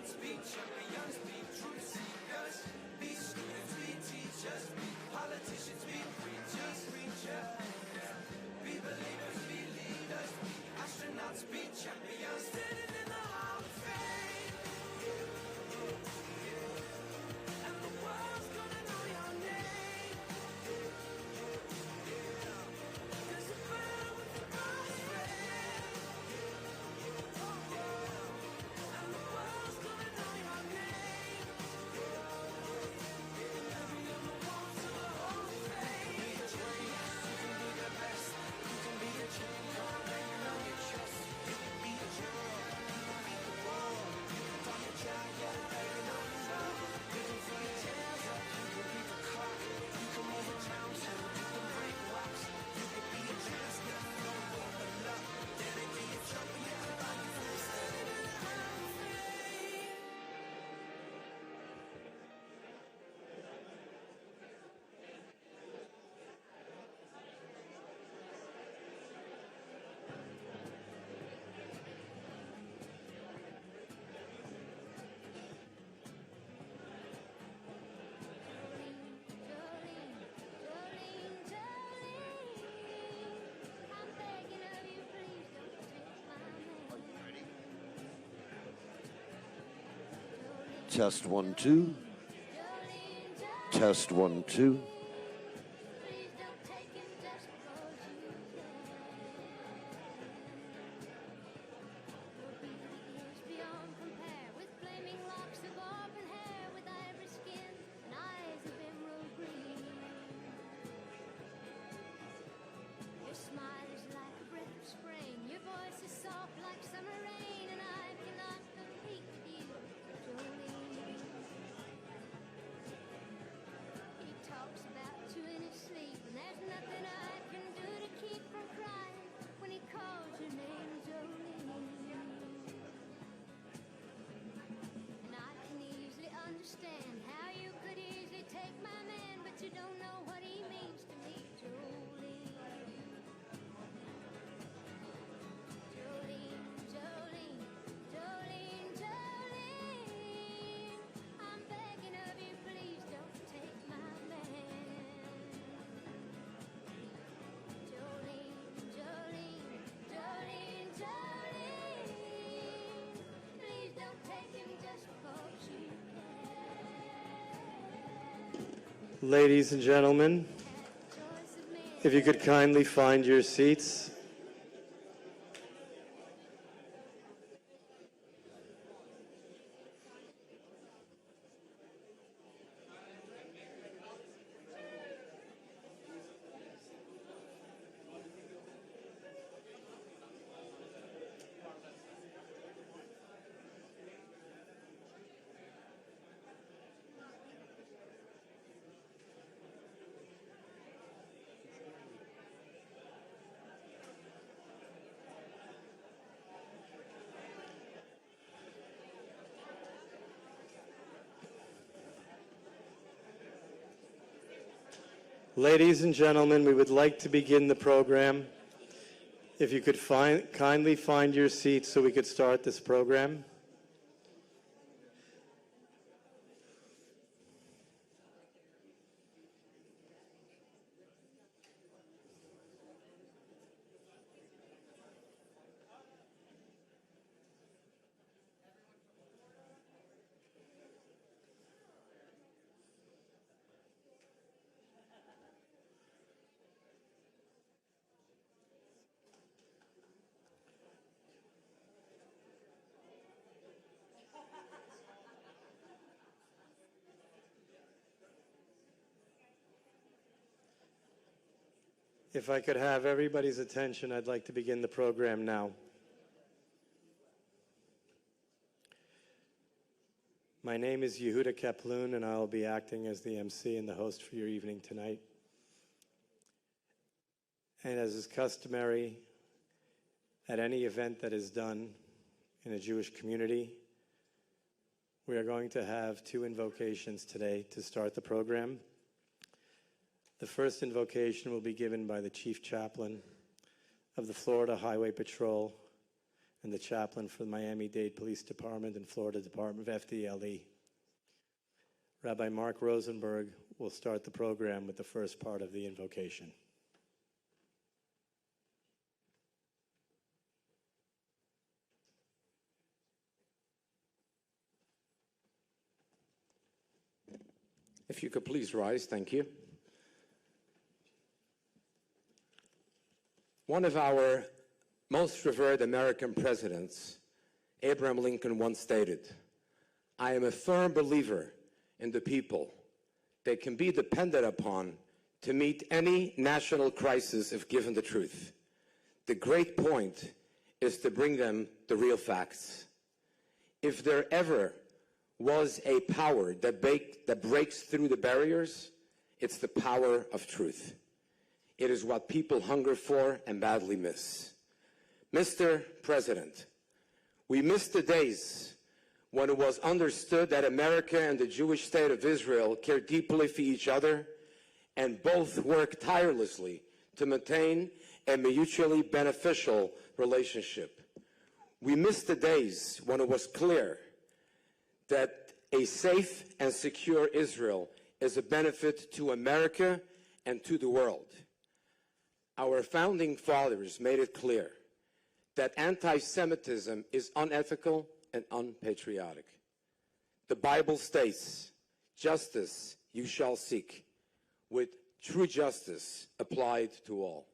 astronauts, be champions, be truth seekers, be students, be teachers, be politicians, be preachers, be believers, be leaders, be astronauts, be champions, standing in the Hall of Fame. And the world's gonna know your name. 'Cause you burn with the most flame. And the world's gonna know your name. Every other walls of the Hall of Fame. Be the champion, you can be the best. You can be the champion, banging on your chest. You can be the champion, you can beat the world. You can find your giant, banging on your wall. You can throw your tails up, you can beat the clock. You can move a mountain, you can break rocks. You can be a champion, no more but luck. Then it be a champion, like you're standing in the Hall of Fame. Test 1 2. Test 1 2. Your smile is like a breath of spring. Your voice is soft like summer rain, and I cannot compete with you, Jolene. He talks about you in his sleep, and there's nothing I can do to keep from crying when he calls your name, Jolene. And I can easily understand how you could easily take my man, but you don't know what he means to me, Jolene. Jolene, Jolene, Jolene, Jolene, I'm begging of you, please don't take my man. Jolene, Jolene, Jolene, Jolene, please don't take him just 'cause you can. Ladies and gentlemen, Choice of me. if you could kindly find your seats. Ladies and gentlemen, we would like to begin the program. If you could kindly find your seats so we could start this program. If I could have everybody's attention, I'd like to begin the program now. My name is Yehuda Kaploon, and I'll be acting as the MC and the host for your evening tonight. And as is customary at any event that is done in a Jewish community, we are going to have two invocations today to start the program. The first invocation will be given by the Chief Chaplain of the Florida Highway Patrol, and the chaplain for the Miami-Dade Police Department and Florida Department of FDLE. Rabbi Mark Rosenberg will start the program with the first part of the invocation. If you could please rise, thank you. One of our most revered American presidents, Abraham Lincoln, once stated, "I am a firm believer in the people. They can be depended upon to meet any national crisis if given the truth. The great point is to bring them the real facts. If there ever was a power that breaks through the barriers, it's the power of truth. It is what people hunger for and badly miss. Mr. President, we miss the days when it was understood that America and the Jewish state of Israel care deeply for each other and both work tirelessly to maintain a mutually beneficial relationship. We miss the days when it was clear that a safe and secure Israel is a benefit to America and to the world. Our founding fathers made it clear that anti-Semitism is unethical and unpatriotic. The Bible states, "Justice you shall seek, with true justice applied to all."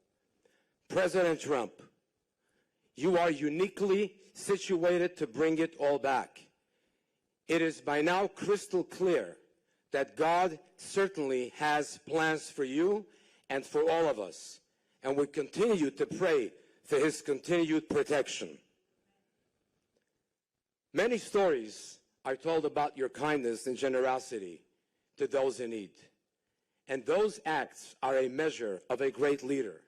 President Trump, you are uniquely situated to bring it all back. It is by now crystal clear that God certainly has plans for you and for all of us, and we continue to pray for his continued protection. Many stories are told about your kindness and generosity to those in need, and those acts are a measure of a great leader.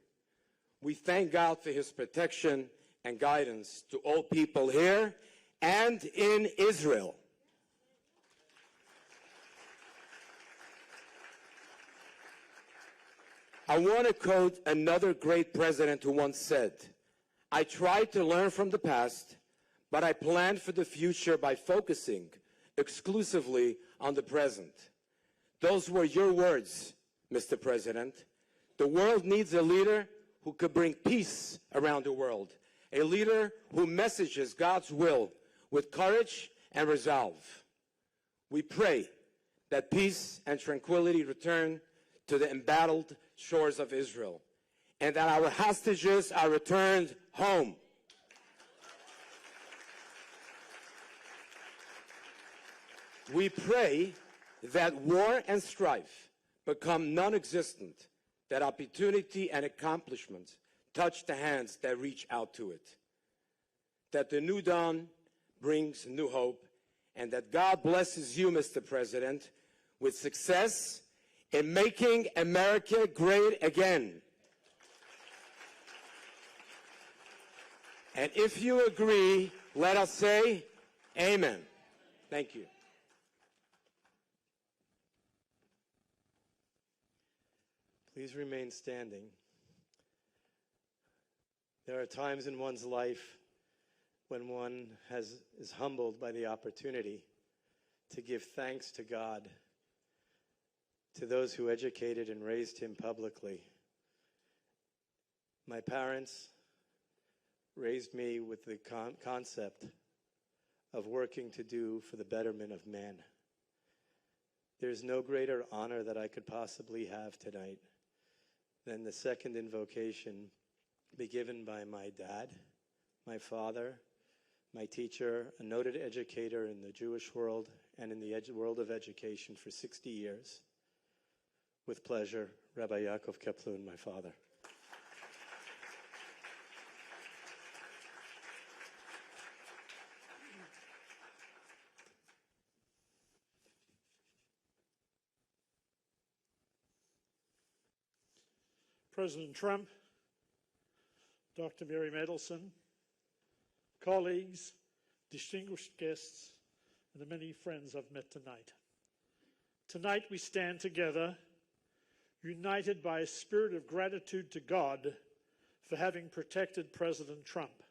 We thank God for his protection and guidance to all people here and in Israel. I want to quote another great president who once said, "I tried to learn from the past, but I planned for the future by focusing exclusively on the present." Those were your words, Mr. President. The world needs a leader who could bring peace around the world, a leader who messages God's will with courage and resolve. We pray that peace and tranquility return to the embattled shores of Israel, and that our hostages are returned home. We pray that war and strife become non-existent, that opportunity and accomplishment touch the hands that reach out to it, that the new dawn brings new hope, and that God blesses you, Mr. President, with success in making America great again. And if you agree, let us say amen. Thank you. Please remain standing. There are times in one's life when one is humbled by the opportunity to give thanks to God, to those who educated and raised him publicly. My parents raised me with the concept of working to do for the betterment of man. There's no greater honor that I could possibly have tonight than the second invocation be given by my dad, my father, my teacher, a noted educator in the Jewish world and in the world of education for 60 years. With pleasure, Rabbi Yaakov Keplun, my father. President Trump, Dr. Miriam Adelson, colleagues, distinguished guests, and the many friends I've met tonight. Tonight we stand together, united by a spirit of gratitude to God for having protected President Trump,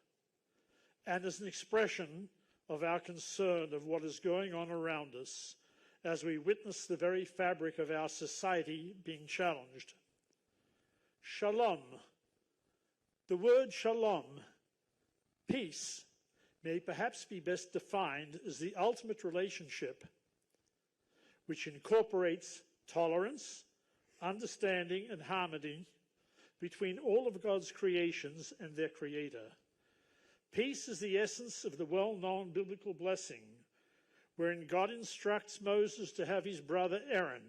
and as an expression of our concern of what is going on around us as we witness the very fabric of our society being challenged. Shalom. The word shalom, peace, may perhaps be best defined as the ultimate relationship which incorporates tolerance, understanding, and harmony between all of God's creations and their Creator. Peace is the essence of the well-known biblical blessing, wherein God instructs Moses to have his brother Aaron,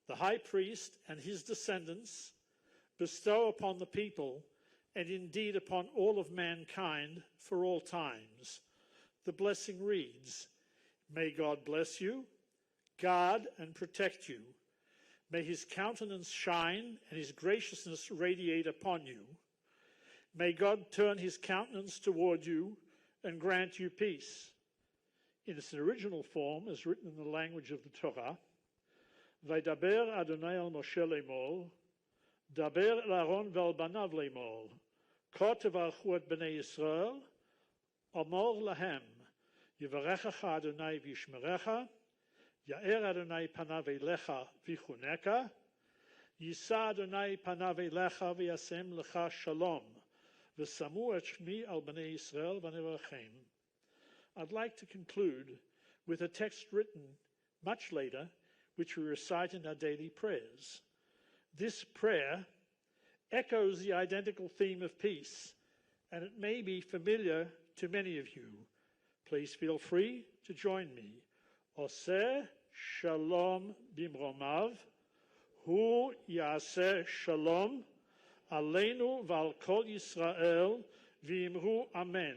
the high priest, and his descendants bestow upon the people, and indeed upon all of mankind for all times. The blessing reads, "May God bless you, guard and protect you. May his countenance shine and his graciousness radiate upon you. May God turn his countenance toward you and grant you peace." In its original form, as written in the language of the Torah, "Vaydaber Adonai al Moshe lemor, daber el Aaron ve'al banav lemor, ko tevarchu et bnei Yisrael, omor lahem, yivarechecha Adonai v'yishmerecha, Ya'er Adonai panav elecha v'chuneka, Yisa Adonai panav elecha v'yasem lecha shalom, v'samu et shmi al bnei Yisrael v'nevarchem." I'd like to conclude with a text written much later, which we recite in our daily prayers. This prayer echoes the identical theme of peace, and it may be familiar to many of you. Please feel free to join me. Oseh shalom bimromav, hu yaseh shalom, aleinu v'al kol Yisrael, v'imru amen.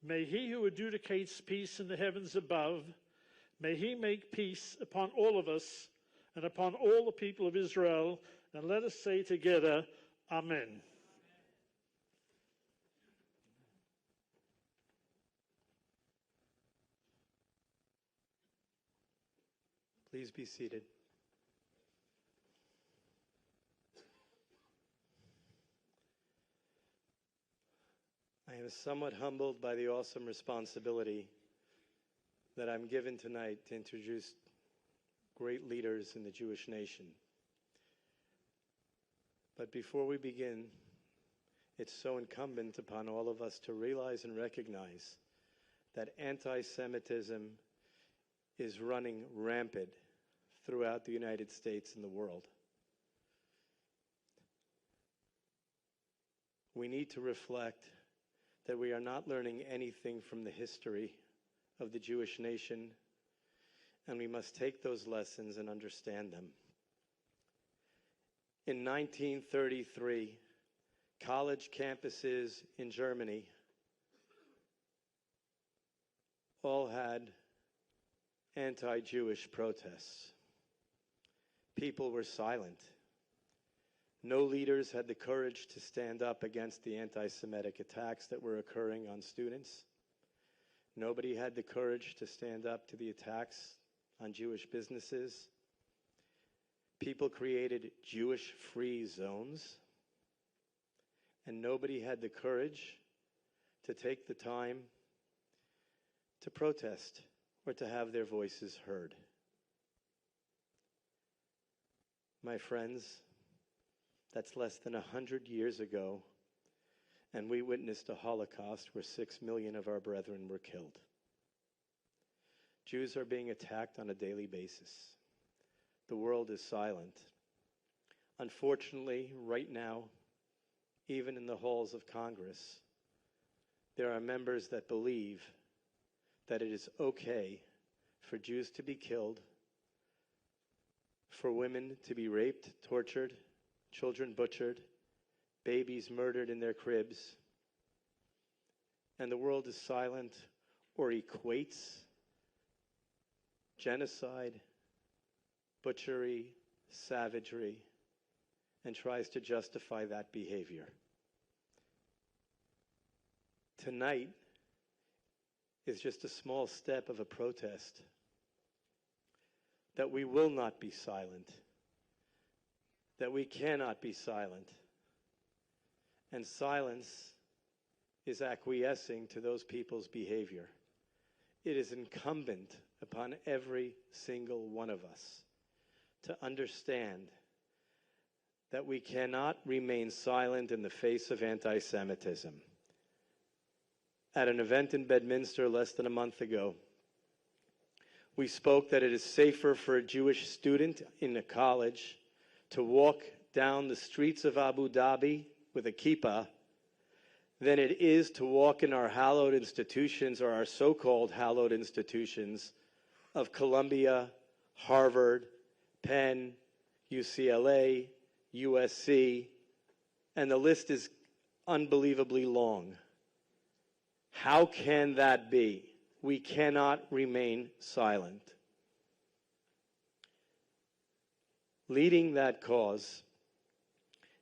May he who adjudicates peace in the heavens above, may he make peace upon all of us and upon all the people of Israel. And let us say together, Amen. Please be seated. I am somewhat humbled by the awesome responsibility that I'm given tonight to introduce great leaders in the Jewish nation. But before we begin, it's so incumbent upon all of us to realize and recognize that anti-Semitism is running rampant throughout the United States and the world. We need to reflect that we are not learning anything from the history of the Jewish nation, and we must take those lessons and understand them. In 1933, college campuses in Germany all had anti-Jewish protests. People were silent. No leaders had the courage to stand up against the anti-Semitic attacks that were occurring on students. Nobody had the courage to stand up to the attacks on Jewish businesses. People created Jewish-free zones, and nobody had the courage to take the time to protest or to have their voices heard. My friends, that's less than 100 years ago, and we witnessed a Holocaust where 6 million of our brethren were killed. Jews are being attacked on a daily basis. The world is silent. Unfortunately, right now, even in the halls of Congress, there are members that believe that it is okay for Jews to be killed, for women to be raped, tortured, children butchered, babies murdered in their cribs, and the world is silent or equates genocide, butchery, savagery, and tries to justify that behavior. Tonight is just a small step of a protest that we will not be silent, that we cannot be silent. And silence is acquiescing to those people's behavior. It is incumbent upon every single one of us to understand that we cannot remain silent in the face of anti-Semitism. At an event in Bedminster less than a month ago, we spoke that it is safer for a Jewish student in a college to walk down the streets of Abu Dhabi with a kippah than it is to walk in our hallowed institutions, or our so-called hallowed institutions, of Columbia, Harvard, Penn, UCLA, USC, and the list is unbelievably long. How can that be? We cannot remain silent. Leading that cause,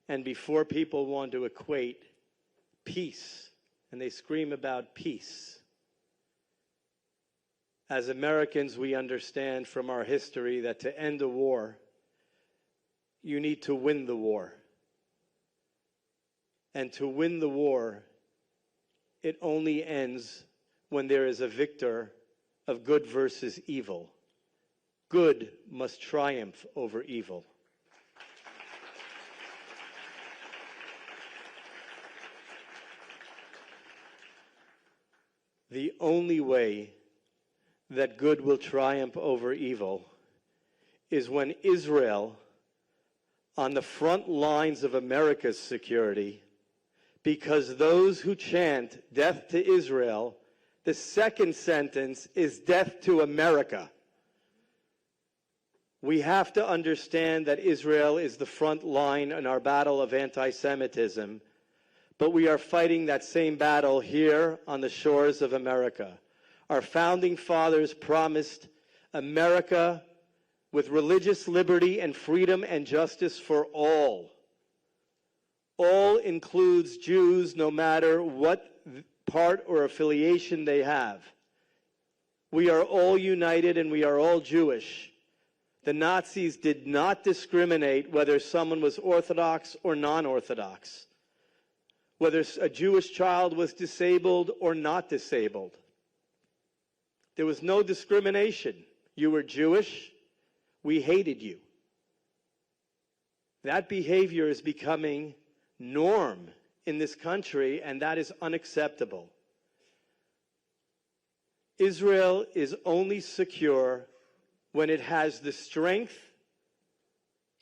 and before people want to equate peace, and they scream about peace. As Americans, we understand from our history that to end a war, you need to win the war. And to win the war, it only ends when there is a victor of good versus evil. Good must triumph over evil. The only way that good will triumph over evil is when Israel, on the front lines of America's security, because those who chant death to Israel, the second sentence is death to America. We have to understand that Israel is the front line in our battle of anti-Semitism, but we are fighting that same battle here on the shores of America. Our founding fathers promised America with religious liberty and freedom and justice for all. All includes Jews, no matter what part or affiliation they have. We are all united and we are all Jewish. The Nazis did not discriminate whether someone was Orthodox or non-Orthodox, whether a Jewish child was disabled or not disabled. There was no discrimination. You were Jewish, we hated you. That behavior is becoming norm in this country, and that is unacceptable. Israel is only secure when it has the strength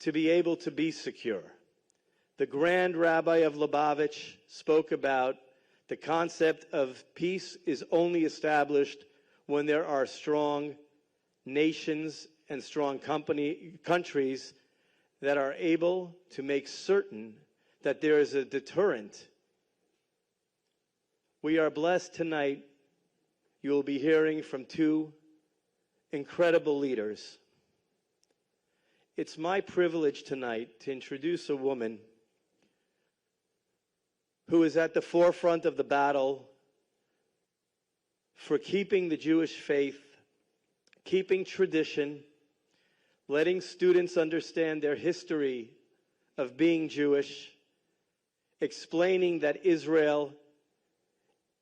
to be able to be secure. The Grand Rabbi of Lubavitch spoke about the concept of peace is only established when there are strong nations and strong countries that are able to make certain that there is a deterrent. We are blessed tonight. You will be hearing from two incredible leaders. It's my privilege tonight to introduce a woman who is at the forefront of the battle for keeping the Jewish faith, keeping tradition, letting students understand their history of being Jewish, explaining that Israel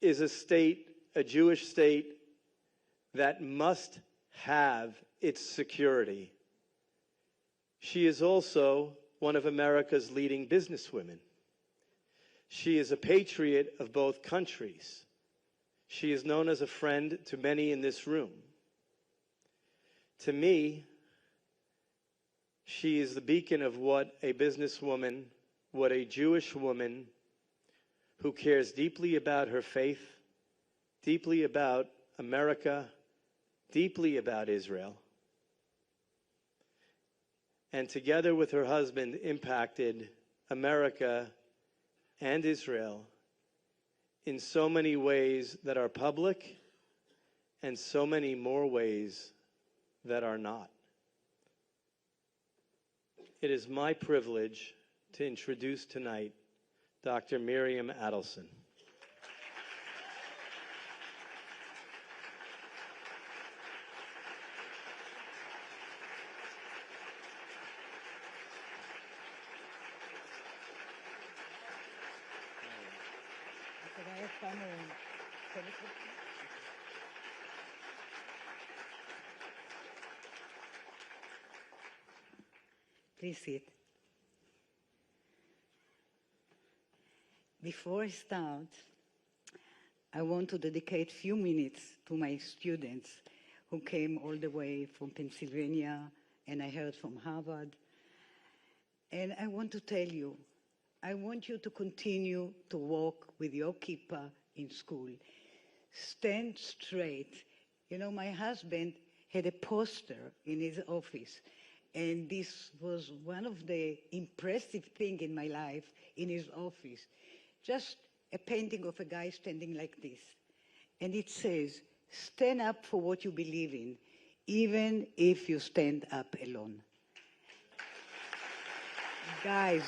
is a state, a Jewish state, that must have its security. She is also one of America's leading businesswomen. She is a patriot of both countries. She is known as a friend to many in this room. To me, she is the beacon of what a businesswoman, what a Jewish woman who cares deeply about her faith, deeply about America, deeply about Israel, and together with her husband impacted America and Israel in so many ways that are public and so many more ways that are not. It is my privilege to introduce tonight Dr. Miriam Adelson. Please sit. Before I start, I want to dedicate a few minutes to my students who came all the way from Pennsylvania, and I heard from Harvard. And I want to tell you, I want you to continue to walk with your kippah in school. Stand straight. You know, my husband had a poster in his office, and this was one of the impressive things in my life in his office. Just a painting of a guy standing like this. And it says, stand up for what you believe in, even if you stand up alone. Guys,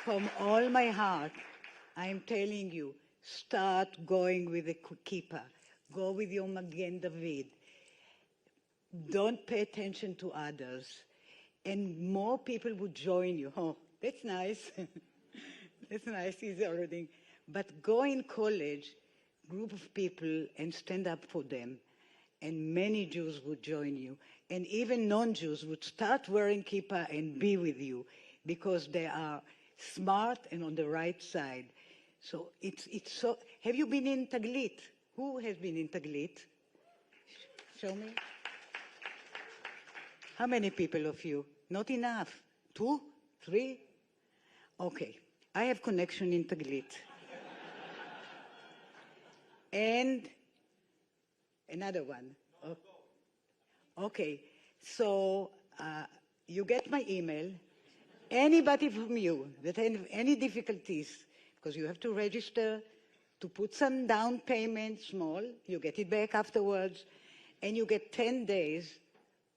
from all my heart, I'm telling you, start going with the kippah. Go with your Magen David. Don't pay attention to others. And more people would join you. Oh, that's nice. That's nice, he's already. But go in college, group of people, and stand up for them. And many Jews would join you. And even non-Jews would start wearing kippah and be with you because they are smart and on the right side. So it's so, have you been in Taglit? Who has been in Taglit? Show me. How many people of you? Not enough. 2? 3? Okay. I have connection in Taglit. And another one. Okay. So you get my email. Anybody from you that have any difficulties, because you have to register, to put some down payment, small, you get it back afterwards, and you get 10 days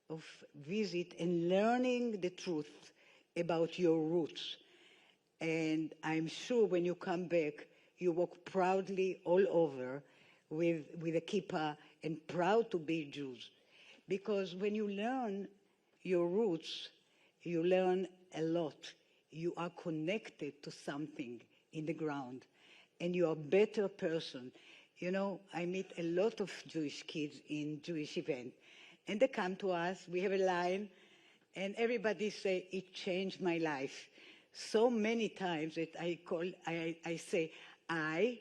of visit and learning the truth about your roots. And I'm sure when you come back, you walk proudly all over with a kippah and proud to be Jews. Because when you learn your roots, you learn a lot. You are connected to something in the ground, and you are a better person. You know, I meet a lot of Jewish kids in Jewish events, and they come to us, we have a line, and everybody say, it changed my life. So many times that I say, ICML.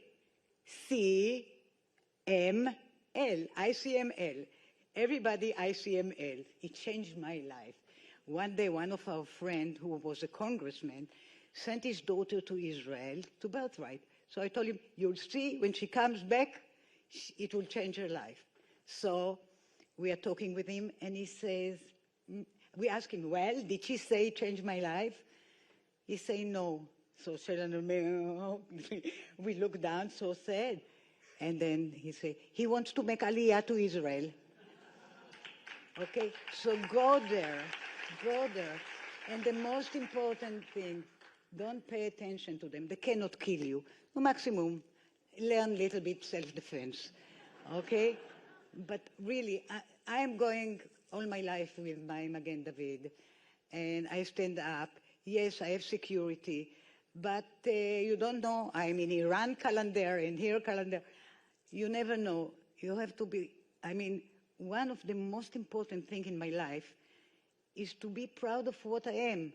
Everybody ICML. It changed my life. One day, one of our friends, who was a congressman, sent his daughter to Israel to birthright. So I told him, you'll see when she comes back, it will change her life. So we are talking with him, and he says, we ask him, well, did she say it changed my life? He say no. So we look down, so sad. And then he say, he wants to make Aliyah to Israel. Okay, so go there. Go there. And the most important thing, don't pay attention to them. They cannot kill you. No maximum, learn a little bit self-defense. Okay? But really, I am going all my life with my Magen David, and I stand up. Yes, I have security, but you don't know. I'm in Iran calendar and here calendar. You never know. You have to be, I mean, one of the most important things in my life is to be proud of what I am.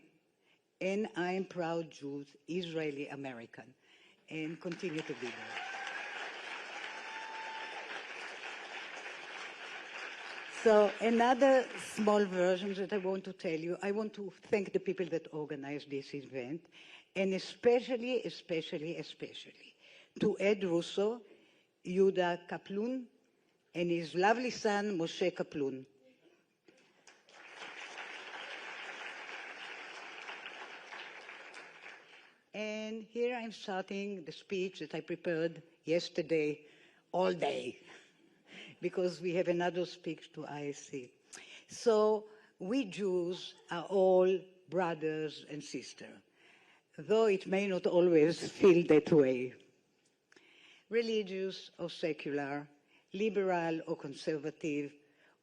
And I am proud Jew, Israeli American, and continue to be there. So another small version that I want to tell you, I want to thank the people that organized this event, and especially to Ed Russo, Yuda Kaplun, and his lovely son, Moshe Kaplun. And here I'm starting the speech that I prepared yesterday all day, because we have another speech to ISC. So we Jews are all brothers and sisters, though it may not always feel that way. Religious or secular, liberal or conservative,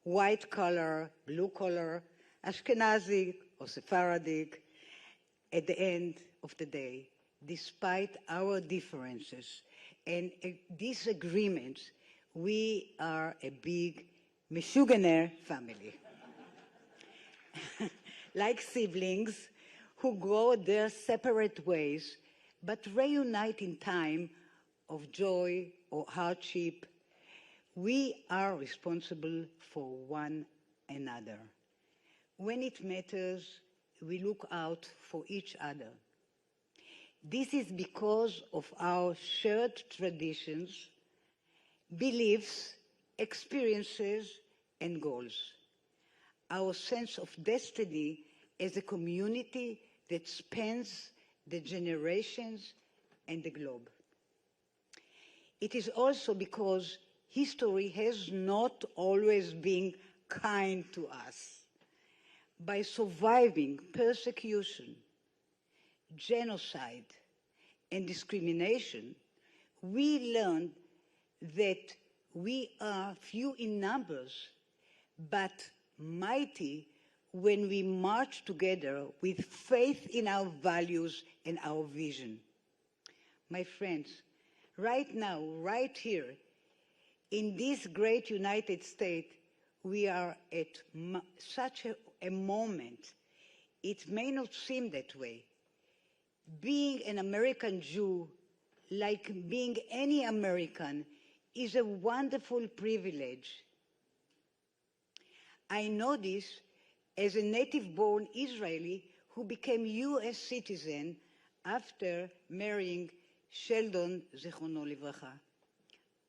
white collar, blue collar, Ashkenazi or Sephardic, at the end of the day, despite our differences and disagreements, we are a big Meshuganer family. Like siblings who go their separate ways, but reunite in time of joy or hardship, we are responsible for one another. When it matters, we look out for each other. This is because of our shared traditions, beliefs, experiences, and goals. Our sense of destiny as a community that spans the generations and the globe. It is also because history has not always been kind to us. By surviving persecution, genocide, and discrimination, we learned that we are few in numbers, but mighty when we march together with faith in our values and our vision. My friends, right now, right here, in this great United States, we are at such a moment. It may not seem that way. Being an American Jew, like being any American, is a wonderful privilege. I know this as a native-born Israeli who became U.S. citizen after marrying Sheldon, Zichrono Livracha,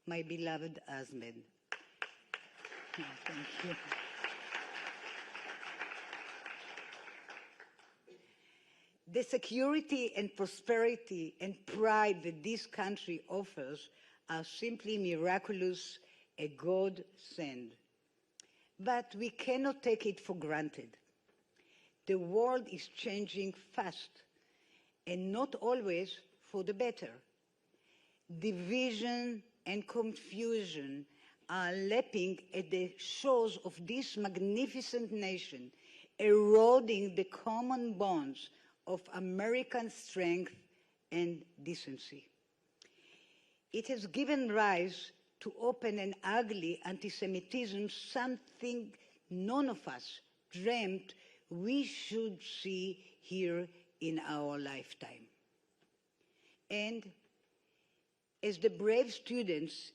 my beloved husband. Thank you. The security and prosperity and pride that this country offers are simply miraculous, a godsend. But we cannot take it for granted. The world is changing fast, and not always for the better. Division and confusion are lapping at the shores of this magnificent nation, eroding the common bonds of American strength and decency. It has given rise to open and ugly anti-Semitism, something none of us dreamt we should see here in our lifetime. And as the brave students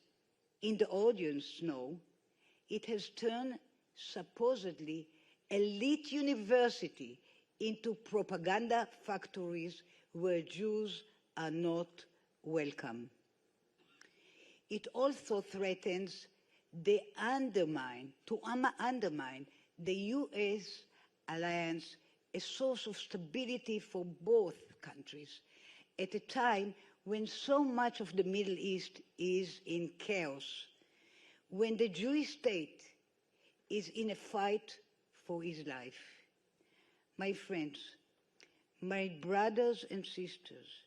in the audience know, it has turned supposedly elite university into propaganda factories where Jews are not welcome. It also threatens to undermine the U.S. alliance, a source of stability for both countries, at a time when so much of the Middle East is in chaos, when the Jewish state is in a fight for his life. My friends, my brothers and sisters,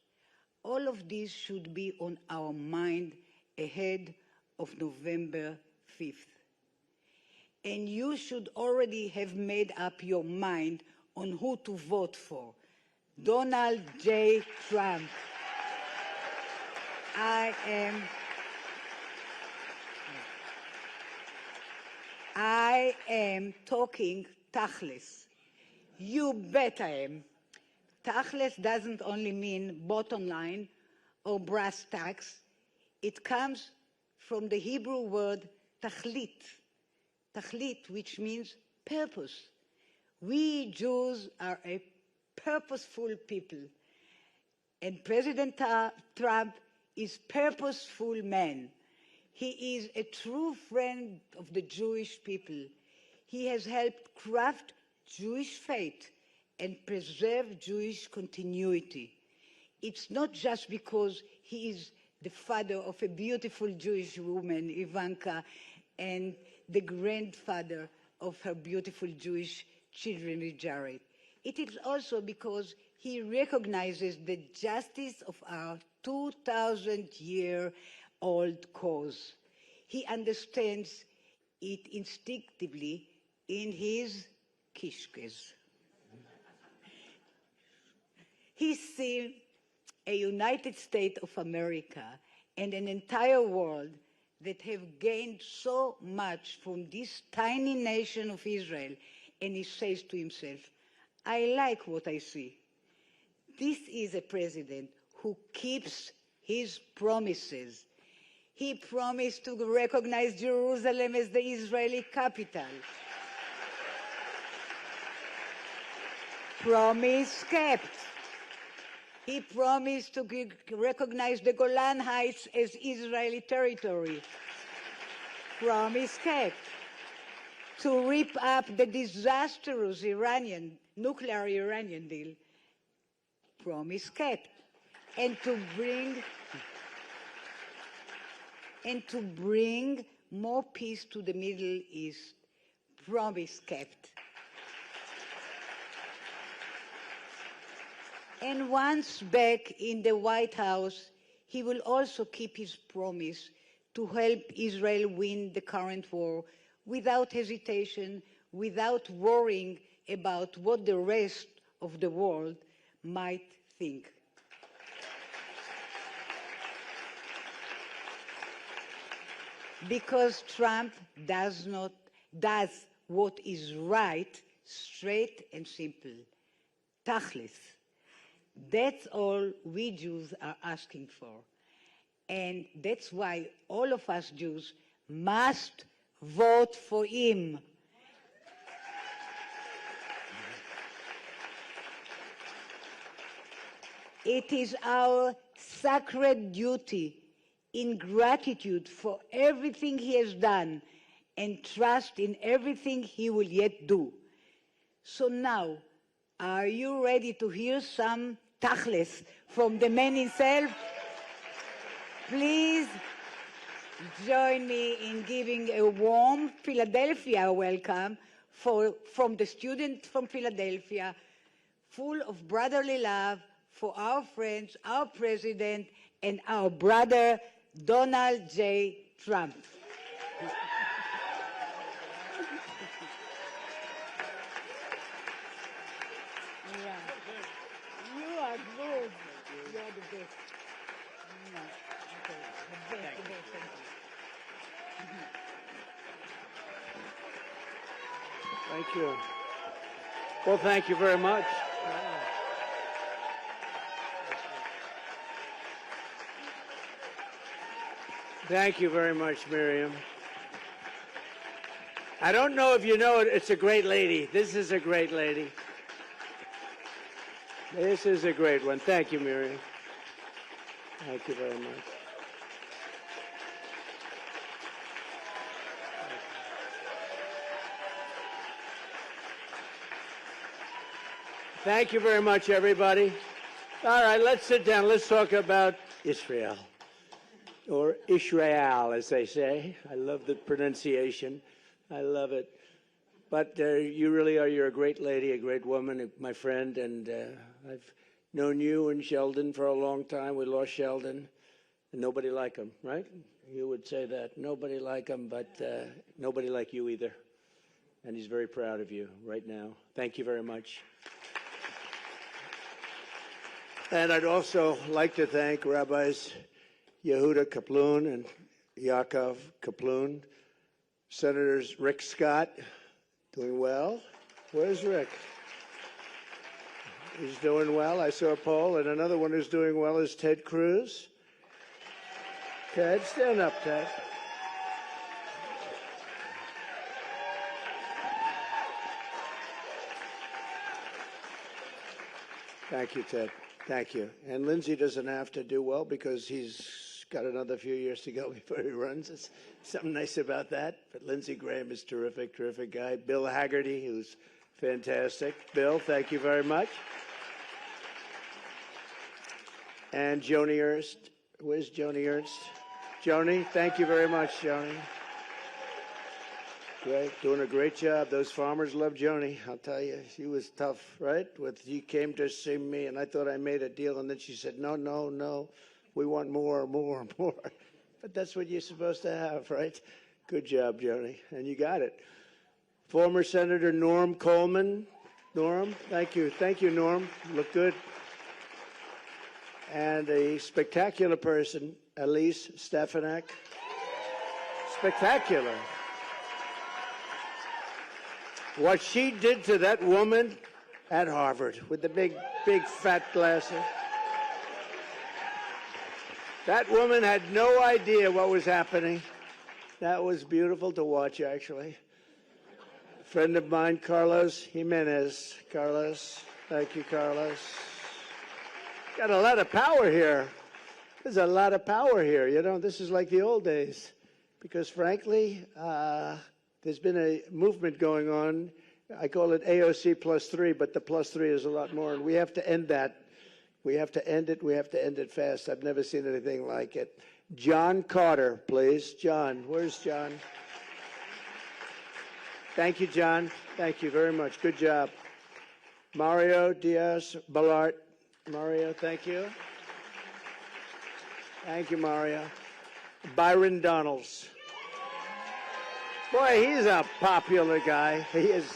all of this should be on our mind ahead of November 5th. And you should already have made up your mind on who to vote for. Donald J. Trump. I am talking tachlis. You bet I am. Tachlis doesn't only mean bottom line or brass tacks. It comes from the Hebrew word tachlit. Tachlit, which means purpose. We Jews are a purposeful people. And President Trump is a purposeful man. He is a true friend of the Jewish people. He has helped craft Jewish faith and preserve Jewish continuity. It's not just because he is the father of a beautiful Jewish woman, Ivanka, and the grandfather of her beautiful Jewish children, Jared. It is also because he recognizes the justice of our 2,000-year-old cause. He understands it instinctively in his kishkes. He sees a United States of America and an entire world that have gained so much from this tiny nation of Israel, and he says to himself, I like what I see. This is a president who keeps his promises. He promised to recognize Jerusalem as the Israeli capital. Promise kept. He promised to recognize the Golan Heights as Israeli territory. Promise kept. To rip up the disastrous nuclear Iranian deal. Promise kept. And to bring more peace to the Middle East. Promise kept. And once back in the White House, he will also keep his promise to help Israel win the current war without hesitation, without worrying about what the rest of the world might think. Because Trump does what is right, straight and simple. Tachlis. That's all we Jews are asking for. And that's why all of us Jews must vote for him. It is our sacred duty, in gratitude for everything he has done and trust in everything he will yet do. So now, are you ready to hear some tachlis from the man himself? Please join me in giving a warm Philadelphia welcome from the student from Philadelphia, full of brotherly love for our friends, our president, and our brother, Donald J. Trump. You are good. You are the best. Okay. The best. Thank you. Well, thank you very much. Thank you very much, Miriam. I don't know if you know it, it's a great lady. This is a great lady. This is a great one. Thank you, Miriam. Thank you very much. Thank you very much, everybody. All right, let's sit down. Let's talk about Israel, or Israel, as they say. I love the pronunciation. I love it. But you really are. You're a great lady, a great woman, my friend, and I've known you and Sheldon for a long time. We lost Sheldon, and nobody like him, right? You would say that. Nobody like him, but nobody like you either. And he's very proud of you right now. Thank you very much. And I'd also like to thank Rabbis Yehuda Kaplun and Yaakov Kaplun, Senators Rick Scott, doing well. Where's Rick? He's doing well. I saw a poll, and another one who's doing well is Ted Cruz. Ted, stand up, Ted. Thank you, Ted. Thank you. And Lindsay doesn't have to do well because he's got another few years to go before he runs. It's something nice about that. But Lindsey Graham is terrific, terrific guy. Bill Haggerty, who's fantastic. Bill, thank you very much. And Joni Ernst. Where's Joni Ernst? Joni, thank you very much, Joni. Great, doing a great job. Those farmers love Joni. I'll tell you, she was tough, right? She came to see me, and I thought I made a deal, and then she said, no, no, no, we want more, more, more. But that's what you're supposed to have, right? Good job, Joni, and you got it. Former Senator Norm Coleman. Norm, thank you. Thank you, Norm. Look good. and a spectacular person, Elise Stefanik. Spectacular. What she did to that woman at Harvard with the big fat glasses. That woman had no idea what was happening. That was beautiful to watch, actually. A friend of mine, Carlos Jimenez. Carlos, thank you, Carlos. Got a lot of power here. There's a lot of power here. You know, this is like the old days. Because frankly, there's been a movement going on. I call it AOC +3, but the +3 is a lot more. And we have to end that. We have to end it. We have to end it fast. I've never seen anything like it. John Carter, please. John, where's John? Thank you, John. Thank you very much. Good job. Mario Diaz-Balart. Mario, thank you. Thank you, Mario. Byron Donalds. Boy, he's a popular guy. He is,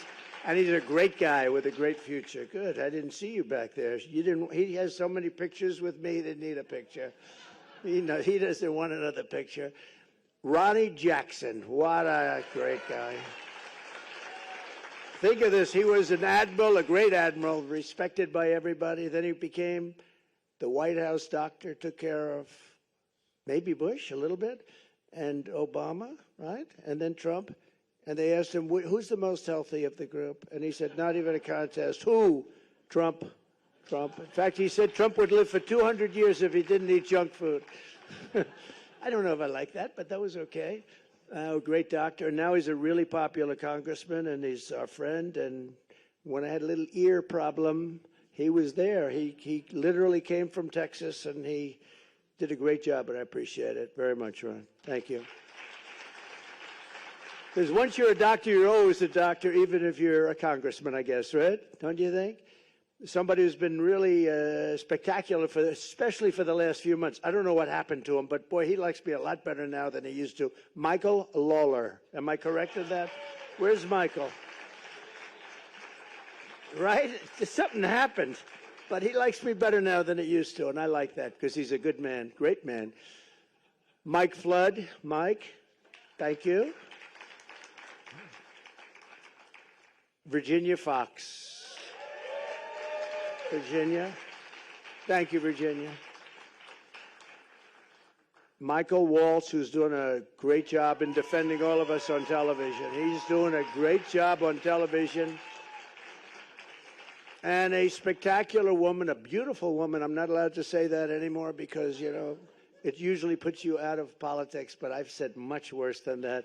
and he's a great guy with a great future. Good. I didn't see you back there. You didn't. He has so many pictures with me. He didn't need a picture. He doesn't want another picture. Ronnie Jackson. What a great guy. Think of this. He was an admiral, a great admiral, respected by everybody. Then he became the White House doctor, took care of maybe Bush a little bit, and Obama, right? And then Trump. And they asked him, who's the most healthy of the group? And he said, not even a contest. Who? Trump. Trump. In fact, he said Trump would live for 200 years if he didn't eat junk food. I don't know if I like that, but that was okay. Great doctor. And now he's a really popular congressman, and he's our friend. And when I had a little ear problem, he was there. He literally came from Texas, and he did a great job, and I appreciate it very much, Ron. Thank you. Because once you're a doctor, you're always a doctor, even if you're a congressman, I guess, right? Don't you think? Somebody who's been really spectacular, especially for the last few months. I don't know what happened to him, but boy, he likes me a lot better now than he used to. Michael Lawler. Am I correct in that? Where's Michael? Right? Something happened. But he likes me better now than he used to, and I like that because he's a good man, great man. Mike Flood. Mike, thank you. Virginia Fox. Virginia. Thank you, Virginia. Michael Waltz, who's doing a great job in defending all of us on television. He's doing a great job on television. And a spectacular woman, a beautiful woman. I'm not allowed to say that anymore because, you know, it usually puts you out of politics, but I've said much worse than that.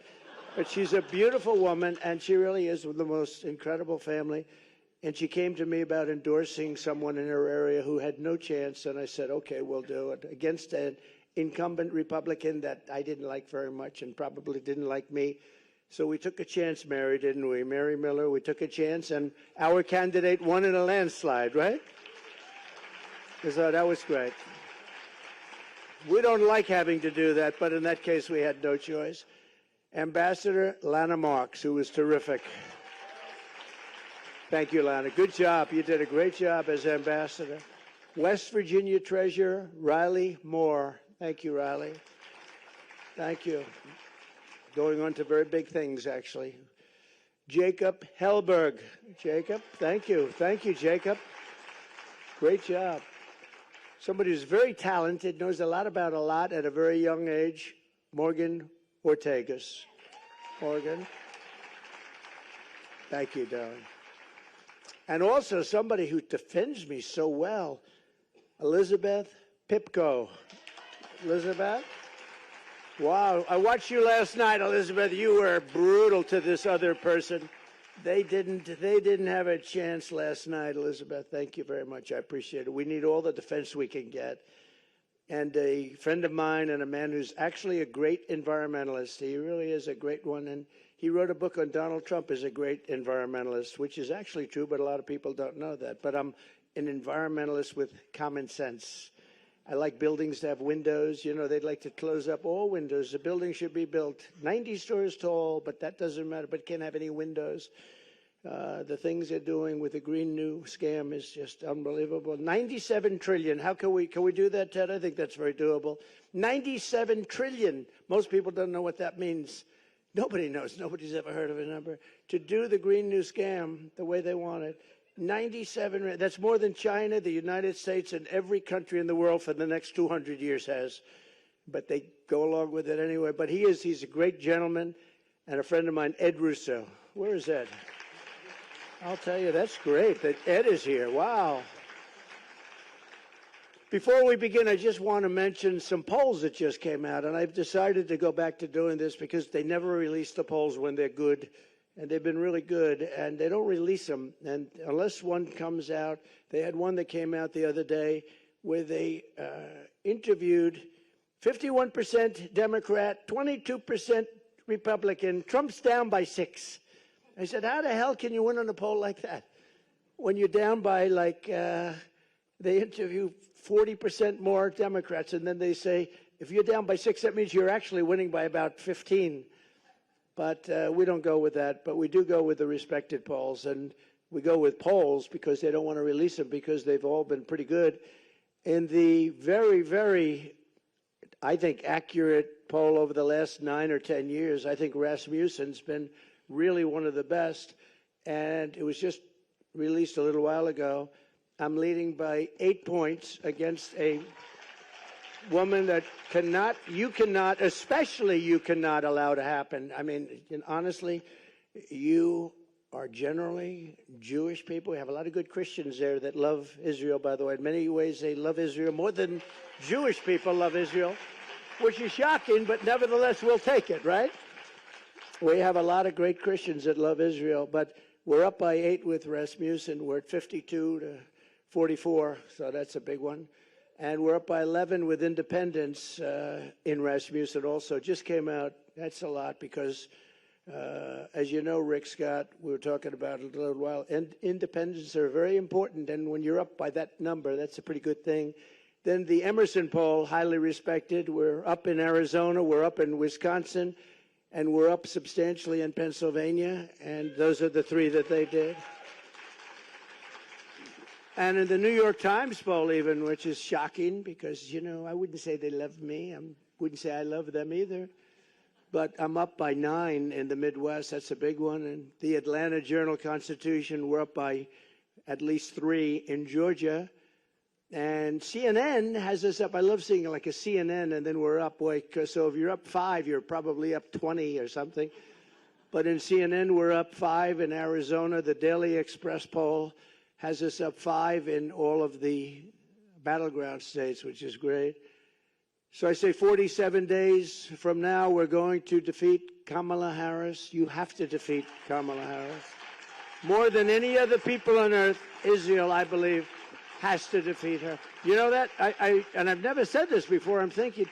But she's a beautiful woman, and she really is with the most incredible family. And she came to me about endorsing someone in her area who had no chance, and I said, okay, we'll do it, against an incumbent Republican that I didn't like very much and probably didn't like me. So we took a chance, Mary, didn't we? Mary Miller, we took a chance, and our candidate won in a landslide, right? So that was great. We don't like having to do that, but in that case, we had no choice. Ambassador Lana Marks, who was terrific. Thank you, Lana. Good job. You did a great job as ambassador. West Virginia Treasurer Riley Moore. Thank you, Riley. Thank you. Going on to very big things, actually. Jacob Hellberg. Jacob, thank you. Thank you, Jacob. Great job. Somebody who's very talented, knows a lot about a lot at a very young age. Morgan Ortegas. Morgan. Thank you, darling. And also somebody who defends me so well, Elizabeth Pipko. Elizabeth? Wow, I watched you last night, Elizabeth. You were brutal to this other person. They didn't have a chance last night, Elizabeth. Thank you very much. I appreciate it. We need all the defense we can get. And a friend of mine and a man who's actually a great environmentalist. He really is a great one. And he wrote a book on Donald Trump as a great environmentalist, which is actually true, but a lot of people don't know that. But I'm an environmentalist with common sense. I like buildings to have windows. You know, they'd like to close up all windows. The building should be built 90 stories tall, but that doesn't matter, but it can't have any windows. The things they're doing with the Green New scam is just unbelievable. 97 trillion. How can we do that, Ted? I think that's very doable. 97 trillion. Most people don't know what that means. Nobody knows. Nobody's ever heard of a number. To do the Green New scam the way they want it. 97. That's more than China, the United States, and every country in the world for the next 200 years has. But they go along with it anyway. But he's a great gentleman and a friend of mine, Ed Russo. Where is Ed? I'll tell you, that's great that Ed is here. Wow. Before we begin, I just want to mention some polls that just came out, and I've decided to go back to doing this because they never release the polls when they're good, and they've been really good, and they don't release them. And unless one comes out, they had one that came out the other day where they interviewed 51% Democrat, 22% Republican. Trump's down by 6. I said, how the hell can you win on a poll like that? When you're down by, like, they interview 40% more Democrats, and then they say, if you're down by 6, that means you're actually winning by about 15. But we don't go with that, but we do go with the respected polls, and we go with polls because they don't want to release them because they've all been pretty good. In the very, very, I think, accurate poll over the last 9 or 10 years, I think Rasmussen's been really one of the best, and it was just released a little while ago. I'm leading by 8 points against a woman that you cannot allow to happen. I mean, honestly, you are generally Jewish people. We have a lot of good Christians there that love Israel, by the way. In many ways, they love Israel more than Jewish people love Israel, which is shocking, but nevertheless, we'll take it, right? We have a lot of great Christians that love Israel, but we're up by 8 with Rasmussen. We're at 52 to 44, so that's a big one. And we're up by 11 with independents in Rasmussen also. Just came out. That's a lot because, as you know, Rick Scott, we were talking about it a little while, and independents are very important, and when you're up by that number, that's a pretty good thing. Then the Emerson poll, highly respected. We're up in Arizona. We're up in Wisconsin. And we're up substantially in Pennsylvania, and those are the 3 that they did. And in the New York Times poll even, which is shocking because, I wouldn't say they love me. I wouldn't say I love them either. But I'm up by 9 in the Midwest. That's a big one. And the Atlanta Journal-Constitution, we're up by at least 3 in Georgia. And CNN has us up. I love seeing like a CNN, and then we're up. So if you're up 5, you're probably up 20 or something. But in CNN, we're up 5 in Arizona. The Daily Express poll has us up 5 in all of the battleground states, which is great. So I say 47 days from now, we're going to defeat Kamala Harris. You have to defeat Kamala Harris. More than any other people on earth, Israel, I believe, has to defeat her. You know that? And I've never said this before. I'm thinking,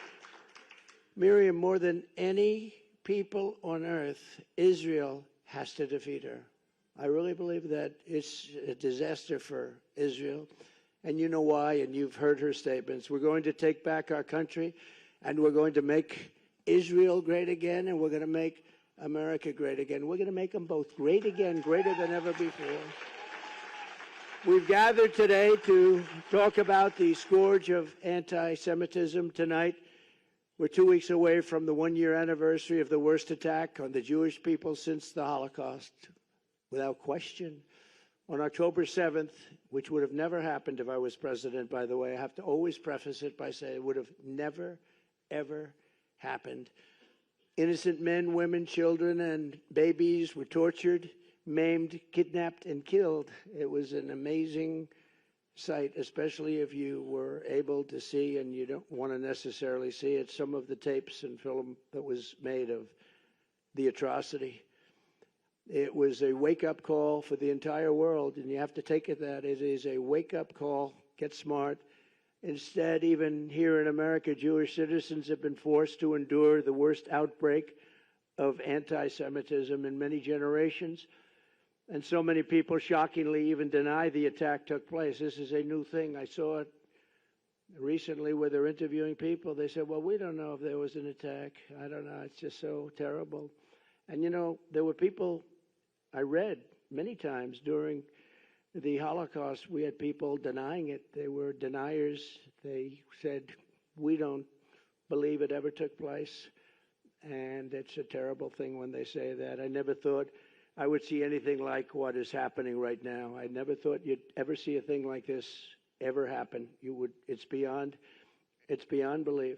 Miriam, more than any people on earth, Israel has to defeat her. I really believe that it's a disaster for Israel. And you know why, and you've heard her statements. We're going to take back our country, and we're going to make Israel great again, and we're going to make America great again. We're going to make them both great again, greater than ever before. We've gathered today to talk about the scourge of anti-Semitism. Tonight, we're 2 weeks away from the 1-year anniversary of the worst attack on the Jewish people since the Holocaust, without question. On October 7th, which would have never happened if I was president, by the way, I have to always preface it by saying it would have never, ever happened. Innocent men, women, children, and babies were tortured, maimed, kidnapped, and killed. It was an amazing sight, especially if you were able to see, and you don't want to necessarily see it, some of the tapes and film that was made of the atrocity. It was a wake-up call for the entire world, and you have to take it that it is a wake-up call. Get smart. Instead, even here in America, Jewish citizens have been forced to endure the worst outbreak of anti-Semitism in many generations. And so many people shockingly even deny the attack took place. This is a new thing. I saw it recently where they're interviewing people. They said, well, we don't know if there was an attack. I don't know. It's just so terrible. And, there were people I read many times during the Holocaust, we had people denying it. They were deniers. They said, we don't believe it ever took place. And it's a terrible thing when they say that. I never thought I would see anything like what is happening right now. I never thought you'd ever see a thing like this ever happen. It's beyond belief.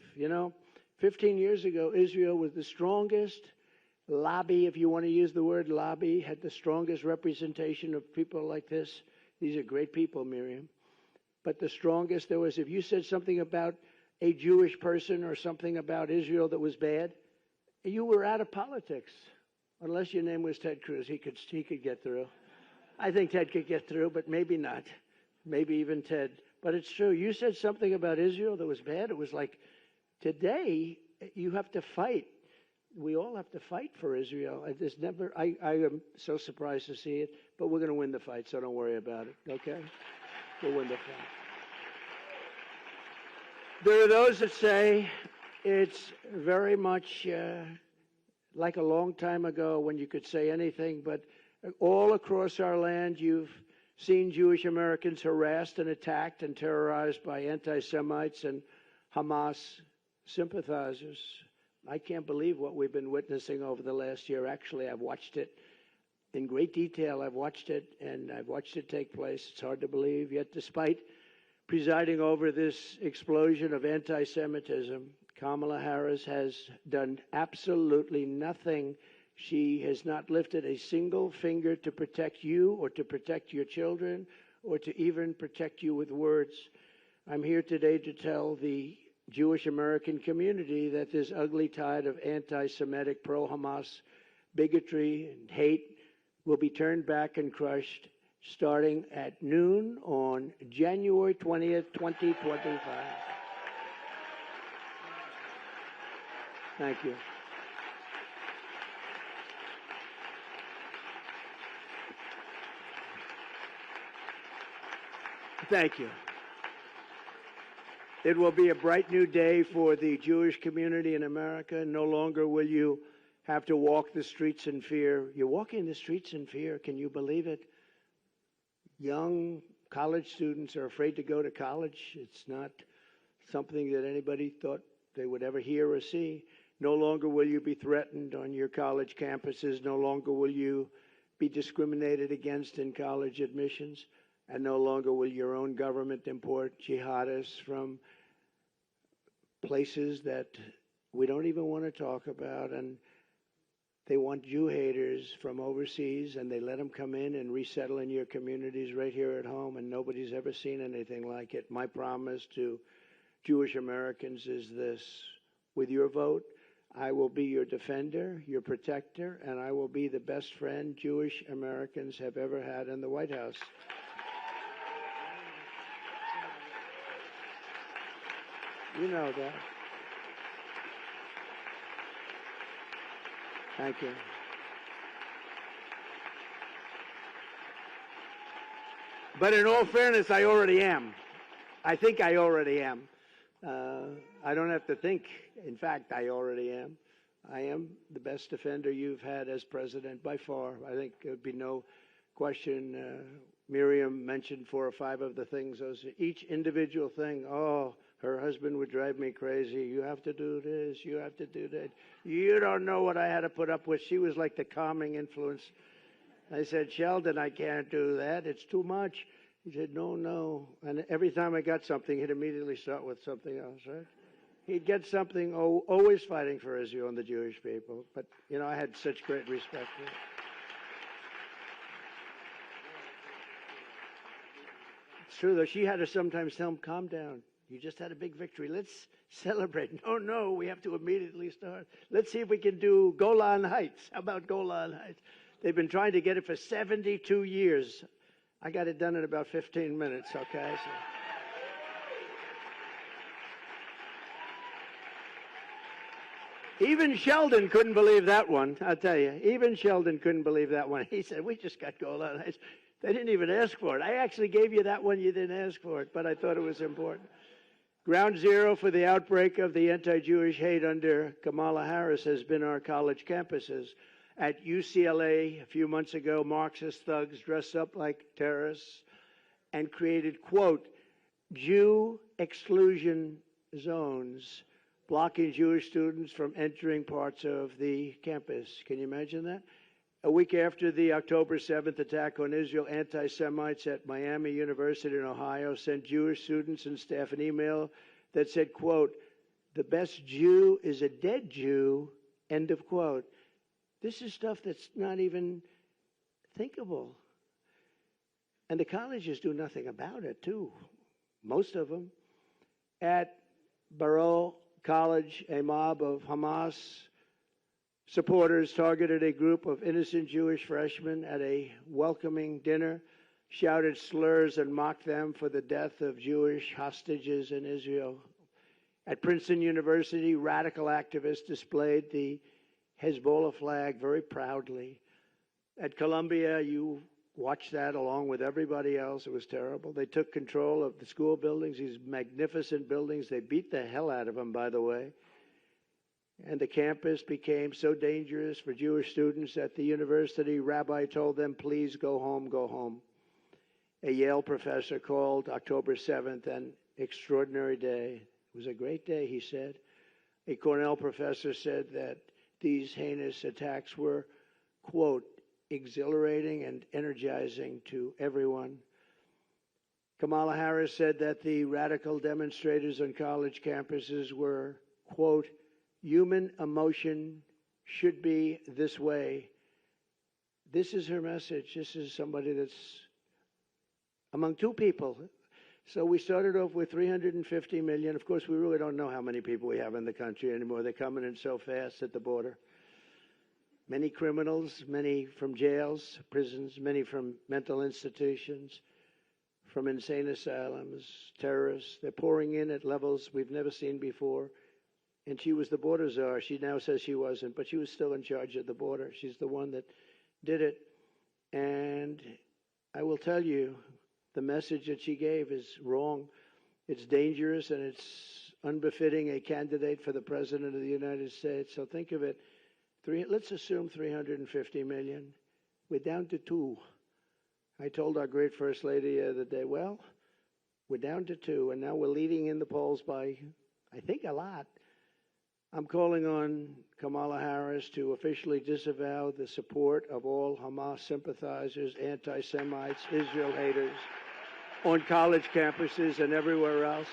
15 years ago, Israel was the strongest lobby, if you want to use the word lobby, had the strongest representation of people like this. These are great people, Miriam. But the strongest there was, if you said something about a Jewish person or something about Israel that was bad, you were out of politics. Unless your name was Ted Cruz, he could get through. I think Ted could get through, but maybe not. Maybe even Ted. But it's true. You said something about Israel that was bad. It was like, today, you have to fight. We all have to fight for Israel. I am so surprised to see it, but we're going to win the fight, so don't worry about it, okay? We'll win the fight. There are those that say it's very much like a long time ago when you could say anything, but all across our land you've seen Jewish Americans harassed and attacked and terrorized by anti-Semites and Hamas sympathizers. I can't believe what we've been witnessing over the last year. Actually, I've watched it in great detail. I've watched it, and I've watched it take place. It's hard to believe. Yet, despite presiding over this explosion of anti-Semitism, Kamala Harris has done absolutely nothing. She has not lifted a single finger to protect you or to protect your children or to even protect you with words. I'm here today to tell the Jewish American community that this ugly tide of anti-Semitic, pro-Hamas bigotry and hate will be turned back and crushed starting at noon on January 20th, 2025. Thank you. Thank you. It will be a bright new day for the Jewish community in America. No longer will you have to walk the streets in fear. You're walking the streets in fear. Can you believe it? Young college students are afraid to go to college. It's not something that anybody thought they would ever hear or see. No longer will you be threatened on your college campuses. No longer will you be discriminated against in college admissions. And no longer will your own government import jihadists from places that we don't even want to talk about. And they want Jew haters from overseas, and they let them come in and resettle in your communities right here at home, and nobody's ever seen anything like it. My promise to Jewish Americans is this: with your vote, I will be your defender, your protector, and I will be the best friend Jewish Americans have ever had in the White House. You know that. Thank you. But in all fairness, I already am. I think I already am. I don't have to think. In fact, I already am. I am the best defender you've had as president by far. I think there would be no question. Miriam mentioned 4 or 5 of the things. Those, each individual thing. Oh, her husband would drive me crazy. You have to do this. You have to do that. You don't know what I had to put up with. She was like the calming influence. I said, Sheldon, I can't do that. It's too much. He said, no. And every time I got something, he'd immediately start with something else, right? He'd get something, always fighting for Israel and the Jewish people. But, I had such great respect for it. It's true, though. She had to sometimes tell him, calm down. You just had a big victory. Let's celebrate. No, we have to immediately start. Let's see if we can do Golan Heights. How about Golan Heights? They've been trying to get it for 72 years. I got it done in about 15 minutes, okay? So. Even Sheldon couldn't believe that one, I'll tell you. Even Sheldon couldn't believe that one. He said, we just got Golan Heights. They didn't even ask for it. I actually gave you that one. You didn't ask for it, but I thought it was important. Ground zero for the outbreak of the anti-Jewish hate under Kamala Harris has been our college campuses. At UCLA a few months ago, Marxist thugs dressed up like terrorists and created, quote, Jew exclusion zones, blocking Jewish students from entering parts of the campus. Can you imagine that? A week after the October 7th attack on Israel, anti-Semites at Miami University in Ohio sent Jewish students and staff an email that said, quote, the best Jew is a dead Jew, end of quote. This is stuff that's not even thinkable. And the colleges do nothing about it, too. Most of them. At Baruch College, a mob of Hamas supporters targeted a group of innocent Jewish freshmen at a welcoming dinner, shouted slurs and mocked them for the death of Jewish hostages in Israel. At Princeton University, radical activists displayed the Hezbollah flag very proudly. At Columbia, you watched that along with everybody else. It was terrible. They took control of the school buildings, these magnificent buildings. They beat the hell out of them, by the way. And the campus became so dangerous for Jewish students at the university, rabbi told them, please go home, go home. A Yale professor called October 7th an extraordinary day. It was a great day, he said. A Cornell professor said that these heinous attacks were, quote, exhilarating and energizing to everyone. Kamala Harris said that the radical demonstrators on college campuses were, quote, human emotion should be this way. This is her message. This is somebody that's among two people. So we started off with 350 million. Of course, we really don't know how many people we have in the country anymore. They're coming in so fast at the border. Many criminals, many from jails, prisons, many from mental institutions, from insane asylums, terrorists. They're pouring in at levels we've never seen before. And she was the border czar. She now says she wasn't, but she was still in charge of the border. She's the one that did it. And I will tell you, the message that she gave is wrong. It's dangerous, and it's unbefitting a candidate for the president of the United States. So think of it. Let's assume 350 million. We're down to 2. I told our great First Lady the other day, well, we're down to 2, and now we're leading in the polls by, I think, a lot. I'm calling on Kamala Harris to officially disavow the support of all Hamas sympathizers, anti-Semites, Israel haters, on college campuses and everywhere else.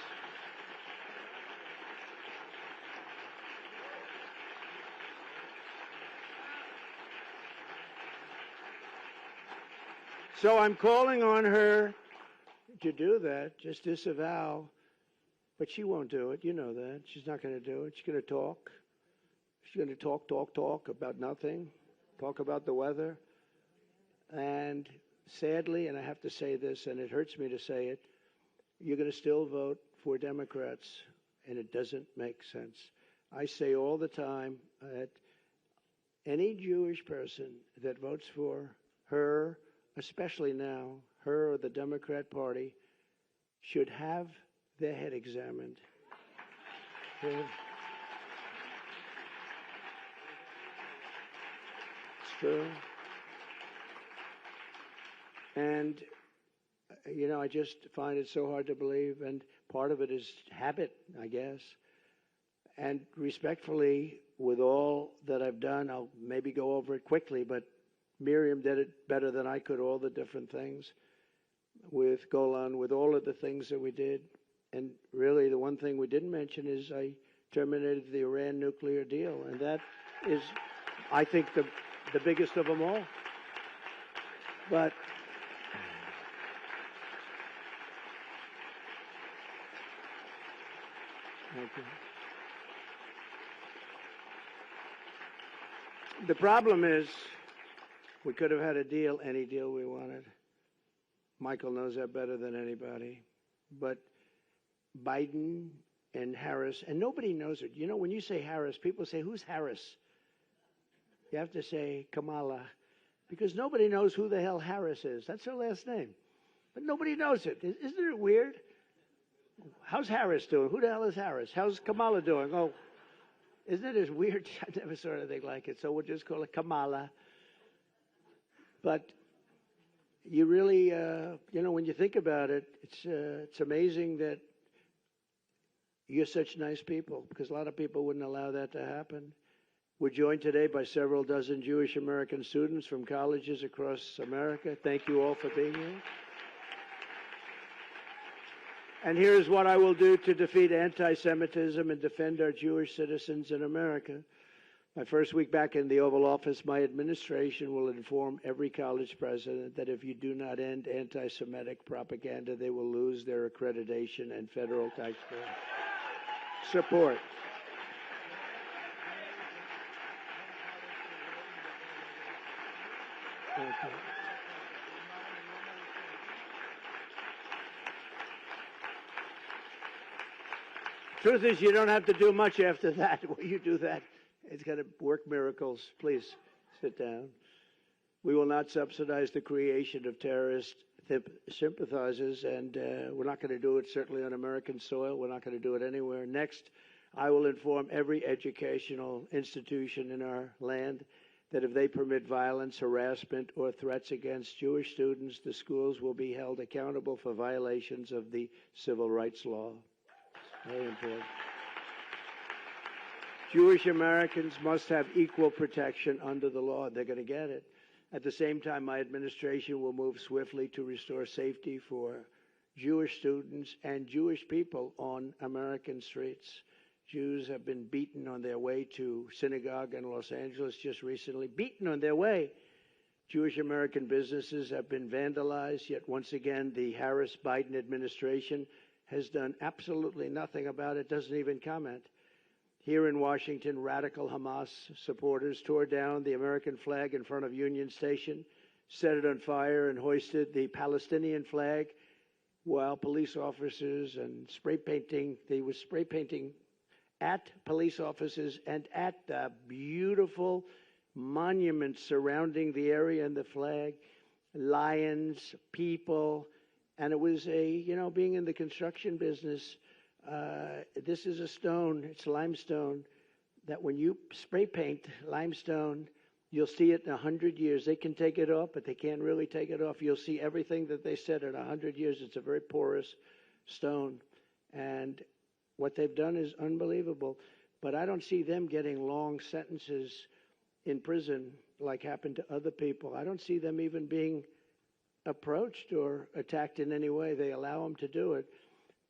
So I'm calling on her to do that, just disavow. But she won't do it. You know that. She's not going to do it. She's going to talk. She's going to talk about nothing, talk about the weather. And sadly, and I have to say this, and it hurts me to say it, you're going to still vote for Democrats, and it doesn't make sense. I say all the time that any Jewish person that votes for her, especially now, her or the Democrat Party, should have their head examined. Yeah. It's true. And, you know, I just find it so hard to believe, and part of it is habit, I guess. And respectfully, with all that I've done, I'll maybe go over it quickly, but Miriam did it better than I could, all the different things with Golan, with all of the things that we did. And really, the one thing we didn't mention is I terminated the Iran nuclear deal. And that is, I think, the biggest of them all. But thank you. The problem is we could have had a deal, any deal we wanted. Michael knows that better than anybody. But Biden and Harris, and nobody knows it. You know, when you say Harris, people say, who's Harris? You have to say Kamala, because nobody knows who the hell Harris is. That's her last name. But nobody knows it. Isn't it weird? How's Harris doing? Who the hell is Harris? How's Kamala doing? Oh, Isn't it weird? I never saw anything like it. So we'll just call it Kamala. But you really, when you think about it, it's amazing that you're such nice people, because a lot of people wouldn't allow that to happen. We're joined today by several dozen Jewish American students from colleges across America. Thank you all for being here. And here's what I will do to defeat anti-Semitism and defend our Jewish citizens in America. My first week back in the Oval Office, my administration will inform every college president that if you do not end anti-Semitic propaganda, they will lose their accreditation and federal taxpayer support. Thank you. Truth is, you don't have to do much after that. When you do that, it's going to work miracles. Please sit down. We will not subsidize the creation of terrorist sympathizers, and we're not going to do it certainly on American soil. We're not going to do it anywhere. Next, I will inform every educational institution in our land that if they permit violence, harassment, or threats against Jewish students, the schools will be held accountable for violations of the civil rights law. Very important. Jewish Americans must have equal protection under the law. They're going to get it. At the same time, my administration will move swiftly to restore safety for Jewish students and Jewish people on American streets. Jews have been beaten on their way to synagogue in Los Angeles just recently, beaten on their way. Jewish American businesses have been vandalized, yet once again, the Harris-Biden administration has done absolutely nothing about it, doesn't even comment. Here in Washington, radical Hamas supporters tore down the American flag in front of Union Station, set it on fire, and hoisted the Palestinian flag, while police officers and they were spray painting at police officers and at the beautiful monuments surrounding the area and the flag, lions, people. And it was being in the construction business, this is a stone, it's limestone, that when you spray paint limestone, you'll see it in 100 years. They can take it off, but they can't really take it off. You'll see everything that they said in 100 years. It's a very porous stone. And what they've done is unbelievable. But I don't see them getting long sentences in prison like happened to other people. I don't see them even being approached or attacked in any way. They allow them to do it.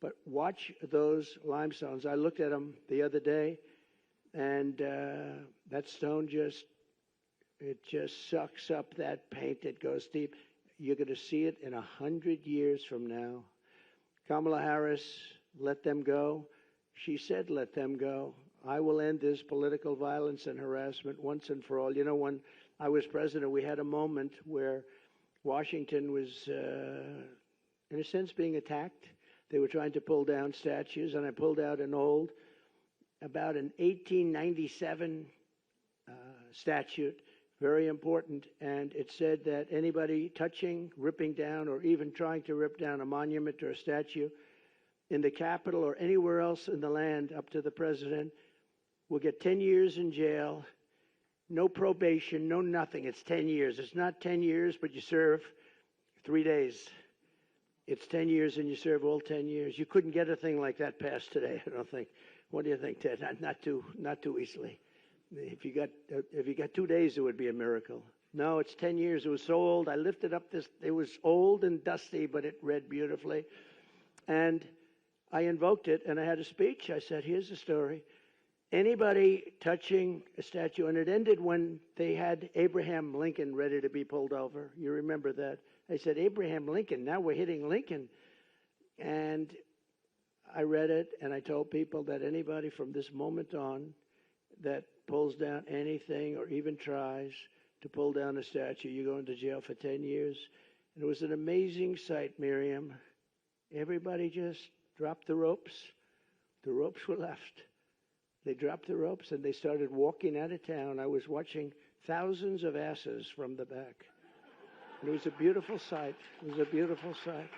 But watch those limestones. I looked at them the other day, and that stone just sucks up that paint. It goes deep. You're going to see it in 100 years from now. Kamala Harris, let them go. She said, let them go. I will end this political violence and harassment once and for all. You know, when I was president, we had a moment where Washington was, in a sense, being attacked. They were trying to pull down statues, and I pulled out about an 1897 statute, very important, and it said that anybody touching, ripping down, or even trying to rip down a monument or a statue in the Capitol or anywhere else in the land up to the president will get 10 years in jail. No probation, no nothing. It's 10 years. It's not 10 years, but you serve 3 days. It's 10 years and you serve all 10 years. You couldn't get a thing like that passed today, I don't think. What do you think, Ted? Not too easily. If you got 2 days, it would be a miracle. No, it's 10 years. It was so old. I lifted up this. It was old and dusty, but it read beautifully. And I invoked it, and I had a speech. I said, here's the story. Anybody touching a statue, and it ended when they had Abraham Lincoln ready to be pulled over. You remember that. I said, Abraham Lincoln, now we're hitting Lincoln. And I read it, and I told people that anybody from this moment on that pulls down anything or even tries to pull down a statue, you go into jail for 10 years. And it was an amazing sight, Miriam. Everybody just dropped the ropes. The ropes were left. They dropped the ropes and they started walking out of town. I was watching thousands of asses from the back. And it was a beautiful sight. It was a beautiful sight.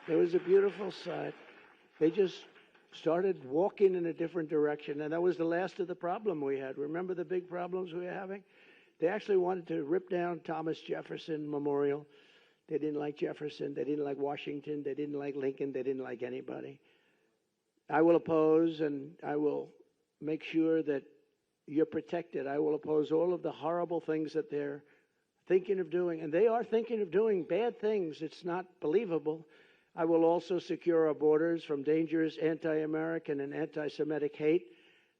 It was a beautiful sight. They just started walking in a different direction. And that was the last of the problem we had. Remember the big problems we were having? They actually wanted to rip down Thomas Jefferson Memorial. They didn't like Jefferson. They didn't like Washington. They didn't like Lincoln. They didn't like anybody. I will oppose, and I will make sure that you're protected. I will oppose all of the horrible things that they're thinking of doing. And they are thinking of doing bad things. It's not believable. I will also secure our borders from dangerous anti-American and anti-Semitic hate.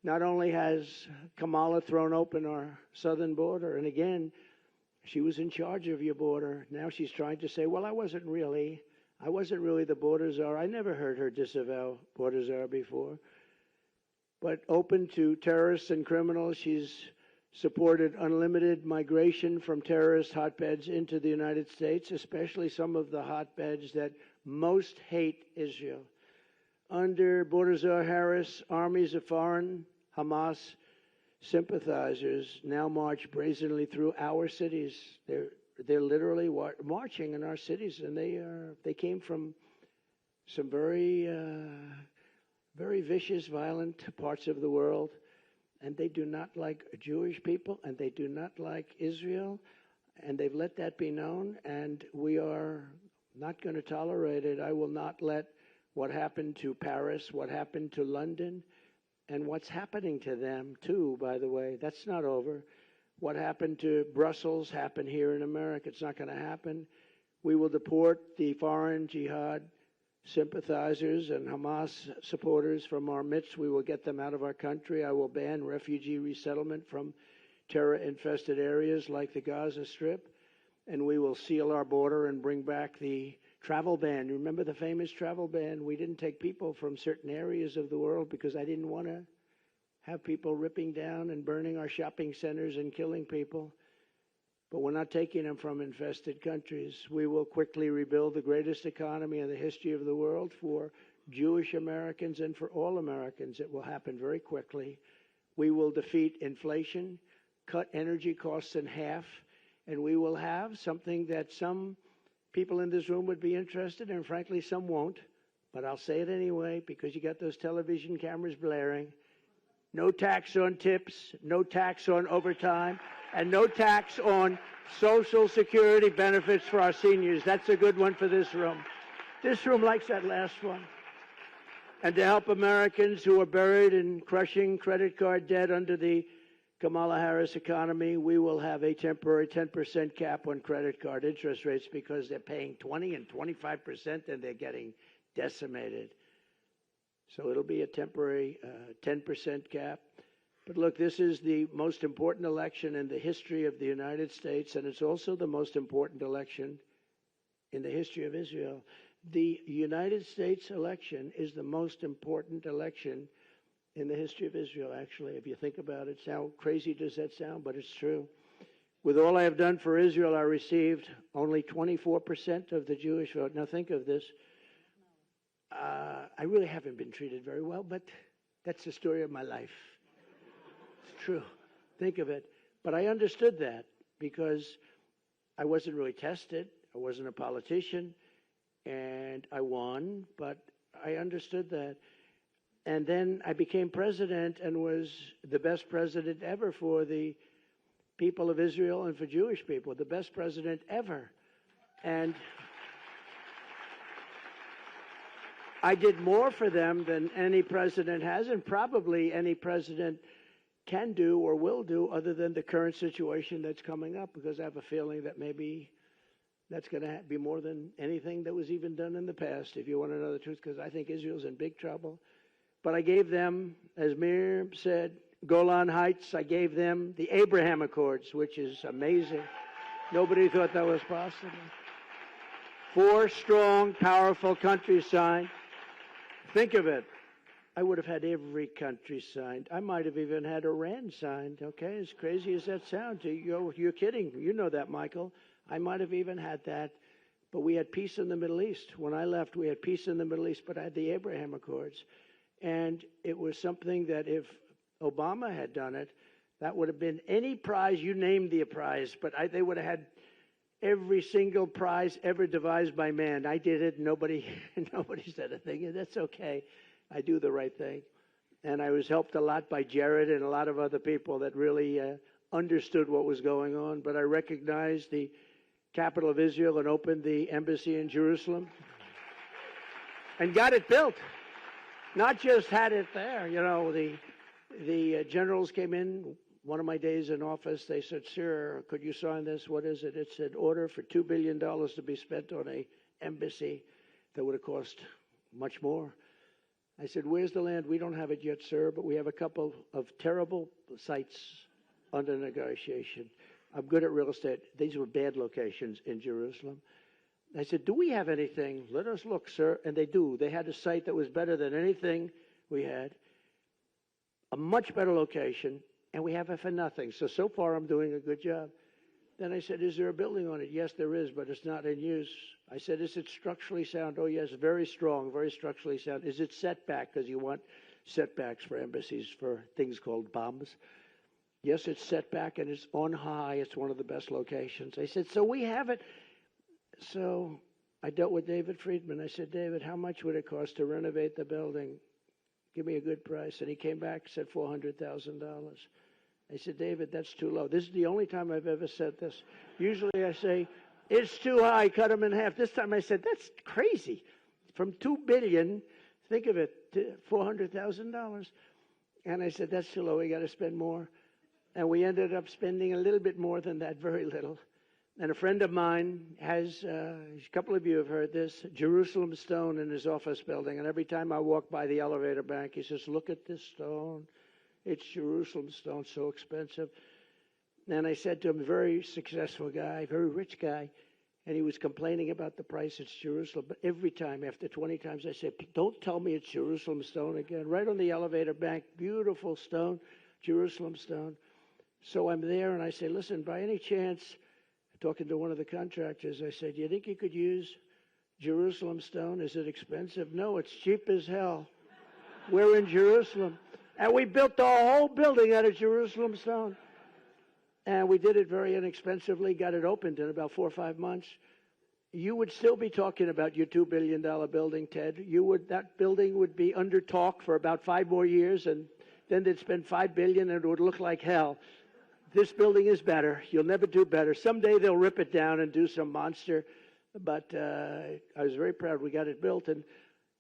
Not only has Kamala thrown open our southern border, and again, she was in charge of your border. Now she's trying to say, well, I wasn't really the border czar. I never heard her disavow border czar before. But open to terrorists and criminals, she's supported unlimited migration from terrorist hotbeds into the United States, especially some of the hotbeds that most hate Israel. Under border czar Harris, armies of foreign Hamas sympathizers now march brazenly through our cities. They're literally marching in our cities, and they came from some very vicious, violent parts of the world, and they do not like Jewish people, and they do not like Israel, and they've let that be known, and we are not going to tolerate it. I will not let what happened to Paris, what happened to London, and what's happening to them, too, by the way. That's not over. What happened to Brussels happened here in America. It's not going to happen. We will deport the foreign jihad sympathizers and Hamas supporters from our midst. We will get them out of our country. I will ban refugee resettlement from terror-infested areas like the Gaza Strip. And we will seal our border and bring back the travel ban. Remember the famous travel ban? We didn't take people from certain areas of the world because I didn't want to have people ripping down and burning our shopping centers and killing people. But we're not taking them from infested countries. We will quickly rebuild the greatest economy in the history of the world for Jewish Americans and for all Americans. It will happen very quickly. We will defeat inflation, cut energy costs in half, and we will have something that some people in this room would be interested in, and frankly, some won't. But I'll say it anyway because you got those television cameras blaring. No tax on tips, no tax on overtime, and no tax on Social Security benefits for our seniors. That's a good one for this room. This room likes that last one. And to help Americans who are buried in crushing credit card debt under the Kamala Harris economy, we will have a temporary 10% cap on credit card interest rates because they're paying 20 and 25% and they're getting decimated. So it'll be a temporary 10% cap. But look, this is the most important election in the history of the United States, and it's also the most important election in the history of Israel. The United States election is the most important election in the history of Israel, actually, if you think about it. How crazy does that sound? But it's true. With all I have done for Israel, I received only 24% of the Jewish vote. Now think of this. I really haven't been treated very well, but that's the story of my life. It's true. Think of it. But I understood that because I wasn't really tested. I wasn't a politician, and I won, but I understood that. And then I became president and was the best president ever for the people of Israel and for Jewish people, the best president ever. And I did more for them than any president has, and probably any president can do or will do, other than the current situation that's coming up, because I have a feeling that maybe that's going to be more than anything that was even done in the past, if you want to know the truth, because I think Israel's in big trouble. But I gave them, as Miriam said, Golan Heights. I gave them the Abraham Accords, which is amazing. Nobody thought that was possible. 4 strong, powerful countries signed. Think of it. I would have had every country signed. I might have even had Iran signed, okay? As crazy as that sounds. You're kidding. You know that, Michael. I might have even had that. But we had peace in the Middle East. When I left, we had peace in the Middle East, but I had the Abraham Accords. And it was something that if Obama had done it, that would have been any prize, you named the prize, but they would have had every single prize ever devised by man. I did it. Nobody said a thing. And that's okay. I do the right thing. And I was helped a lot by Jared and a lot of other people that really understood what was going on. But I recognized the capital of Israel and opened the embassy in Jerusalem and got it built. Not just had it there. You know, the generals came in one of my days in office. They said, "Sir, could you sign this? What is it?" It said, "Order for $2 billion to be spent on a embassy that would have cost much more." I said, "Where's the land?" "We don't have it yet, sir, but we have a couple of terrible sites under negotiation." I'm good at real estate. These were bad locations in Jerusalem. I said, "Do we have anything? Let us look, sir." And they do. They had a site that was better than anything we had, a much better location, and we have it for nothing. So far I'm doing a good job. Then I said, "Is there a building on it?" "Yes, there is, but it's not in use." I said, "Is it structurally sound?" "Oh, yes, very strong, very structurally sound." "Is it setback?" Because you want setbacks for embassies for things called bombs. "Yes, it's setback, and it's on high. It's one of the best locations." I said, "So we have it." So I dealt with David Friedman. I said, "David, how much would it cost to renovate the building? Give me a good price." And he came back and said $400,000. I said, "David, that's too low." This is the only time I've ever said this. Usually I say, "It's too high, cut them in half." This time I said, "That's crazy. From $2 billion, think of it, to $400,000. And I said, "That's too low. We got to spend more." And we ended up spending a little bit more than that, very little. And a friend of mine has, a couple of you have heard this, Jerusalem stone in his office building. And every time I walk by the elevator bank, he says, "Look at this stone. It's Jerusalem stone, so expensive." And I said to him, very successful guy, very rich guy, and he was complaining about the price. "It's Jerusalem." But every time, after 20 times, I said, "Don't tell me it's Jerusalem stone again." Right on the elevator bank, beautiful stone, Jerusalem stone. So I'm there, and I say, "Listen, by any chance," talking to one of the contractors, I said, "Do you think you could use Jerusalem stone? Is it expensive?" "No, it's cheap as hell. We're in Jerusalem." And we built the whole building out of Jerusalem stone. And we did it very inexpensively, got it opened in about 4 or 5 months. You would still be talking about your $2 billion building, Ted. That building would be under talk for about 5 more years, and then they'd spend $5 billion, and it would look like hell. This building is better. You'll never do better. Someday they'll rip it down and do some monster. But I was very proud we got it built. And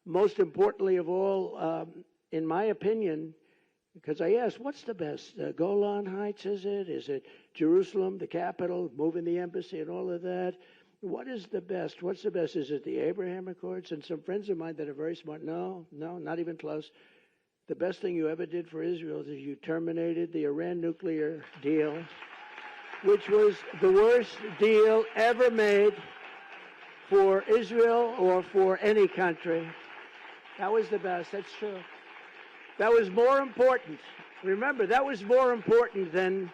most importantly of all, in my opinion, because I asked, what's the best? Golan Heights, is it? Is it Jerusalem, the capital, moving the embassy and all of that? What is the best? What's the best? Is it the Abraham Accords? And some friends of mine that are very smart, no, not even close. The best thing you ever did for Israel is you terminated the Iran nuclear deal, which was the worst deal ever made for Israel or for any country. That was the best. That's true. That was more important. Remember, that was more important than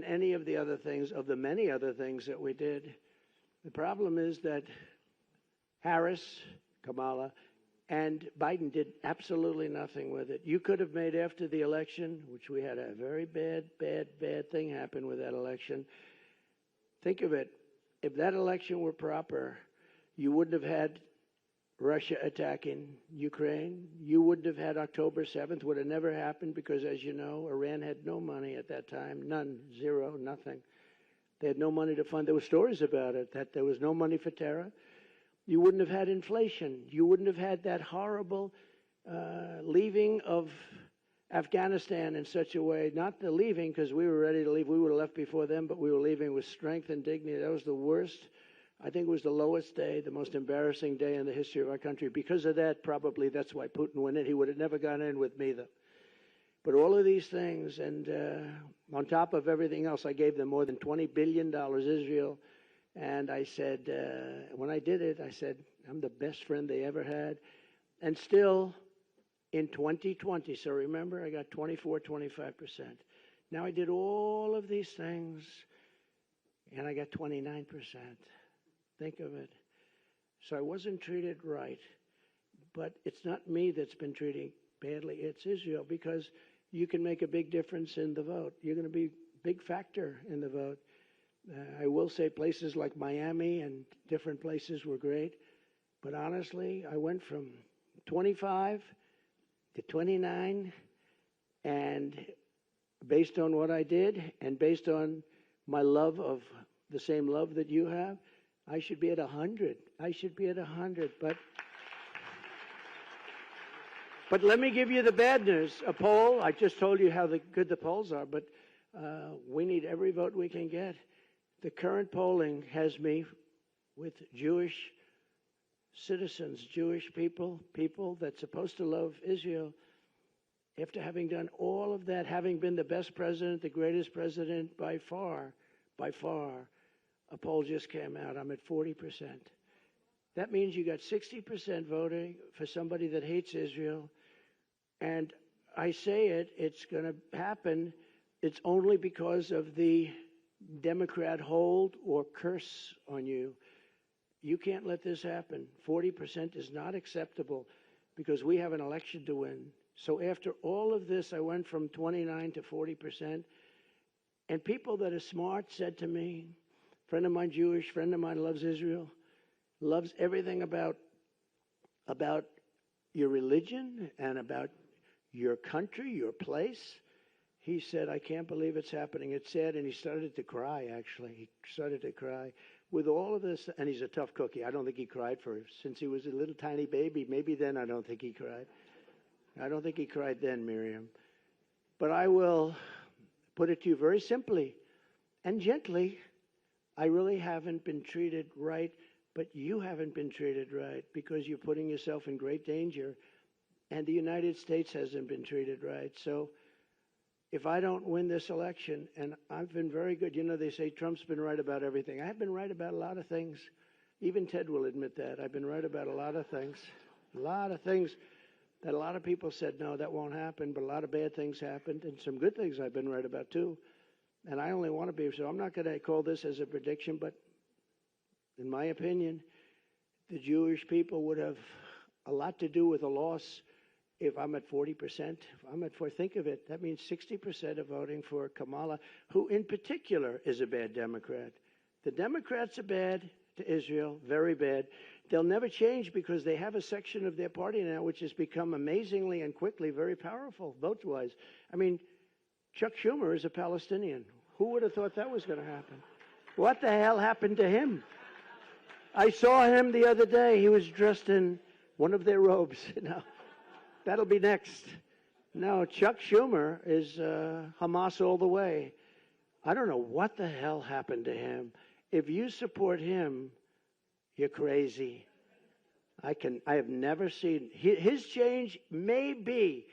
any of the other things, of the many other things that we did. The problem is that Harris, Kamala, and Biden did absolutely nothing with it. You could have made after the election, which we had a very bad thing happen with that election. Think of it. If that election were proper, you wouldn't have had Russia attacking Ukraine. You wouldn't have had October 7th. Would have never happened because, as you know, Iran had no money at that time. None. Zero. Nothing. They had no money to fund. There were stories about it, that there was no money for terror. You wouldn't have had inflation. You wouldn't have had that horrible leaving of Afghanistan in such a way, not the leaving because we were ready to leave. We would have left before them, but we were leaving with strength and dignity. That was the worst. I think it was the lowest day, the most embarrassing day in the history of our country. Because of that, probably that's why Putin went in. He would have never gone in with me, though. But all of these things, and on top of everything else, I gave them more than $20 billion, Israel. And I said, when I did it, I said, I'm the best friend they ever had. And still, in 2020, so remember, I got 25%. Now I did all of these things, and I got 29%. Think of it. So I wasn't treated right. But it's not me that's been treating badly. It's Israel, because you can make a big difference in the vote. You're going to be a big factor in the vote. I will say places like Miami and different places were great. But honestly, I went from 25 to 29, and based on what I did and based on my love of the same love that you have, I should be at 100. I should be at 100. But let me give you the bad news. A poll, I just told you how good the polls are, but we need every vote we can get. The current polling has me with Jewish citizens, Jewish people that's supposed to love Israel. After having done all of that, having been the best president, the greatest president by far, a poll just came out. I'm at 40%. That means you got 60% voting for somebody that hates Israel. And I say it's going to happen. It's only because of the Democrat hold or curse on you. You can't let this happen. 40% is not acceptable because we have an election to win. So after all of this, I went from 29 to 40%. And people that are smart said to me, friend of mine Jewish, friend of mine loves Israel, loves everything about your religion and about your country, your place. He said, I can't believe it's happening. It's sad. And he started to cry, actually. He started to cry. With all of this, and he's a tough cookie. I don't think he cried since he was a little tiny baby. Maybe then I don't think he cried. I don't think he cried then, Miriam. But I will put it to you very simply and gently. I really haven't been treated right, but you haven't been treated right because you're putting yourself in great danger, and the United States hasn't been treated right. So if I don't win this election, and I've been very good, you know, they say Trump's been right about everything. I've been right about a lot of things. Even Ted will admit that. I've been right about a lot of things that a lot of people said, no, that won't happen, but a lot of bad things happened, and some good things I've been right about too. And I only want to be, so I'm not going to call this as a prediction, but in my opinion, the Jewish people would have a lot to do with a loss if I'm at 40%. If I'm at 4%, think of it, that means 60% are voting for Kamala, who in particular is a bad Democrat. The Democrats are bad to Israel, very bad. They'll never change because they have a section of their party now which has become amazingly and quickly very powerful, vote-wise. I mean, Chuck Schumer is a Palestinian. Who would have thought that was going to happen? What the hell happened to him? I saw him the other day. He was dressed in one of their robes. No, that'll be next. No, Chuck Schumer is Hamas all the way. I don't know what the hell happened to him. If you support him, you're crazy. I have never seen his change may be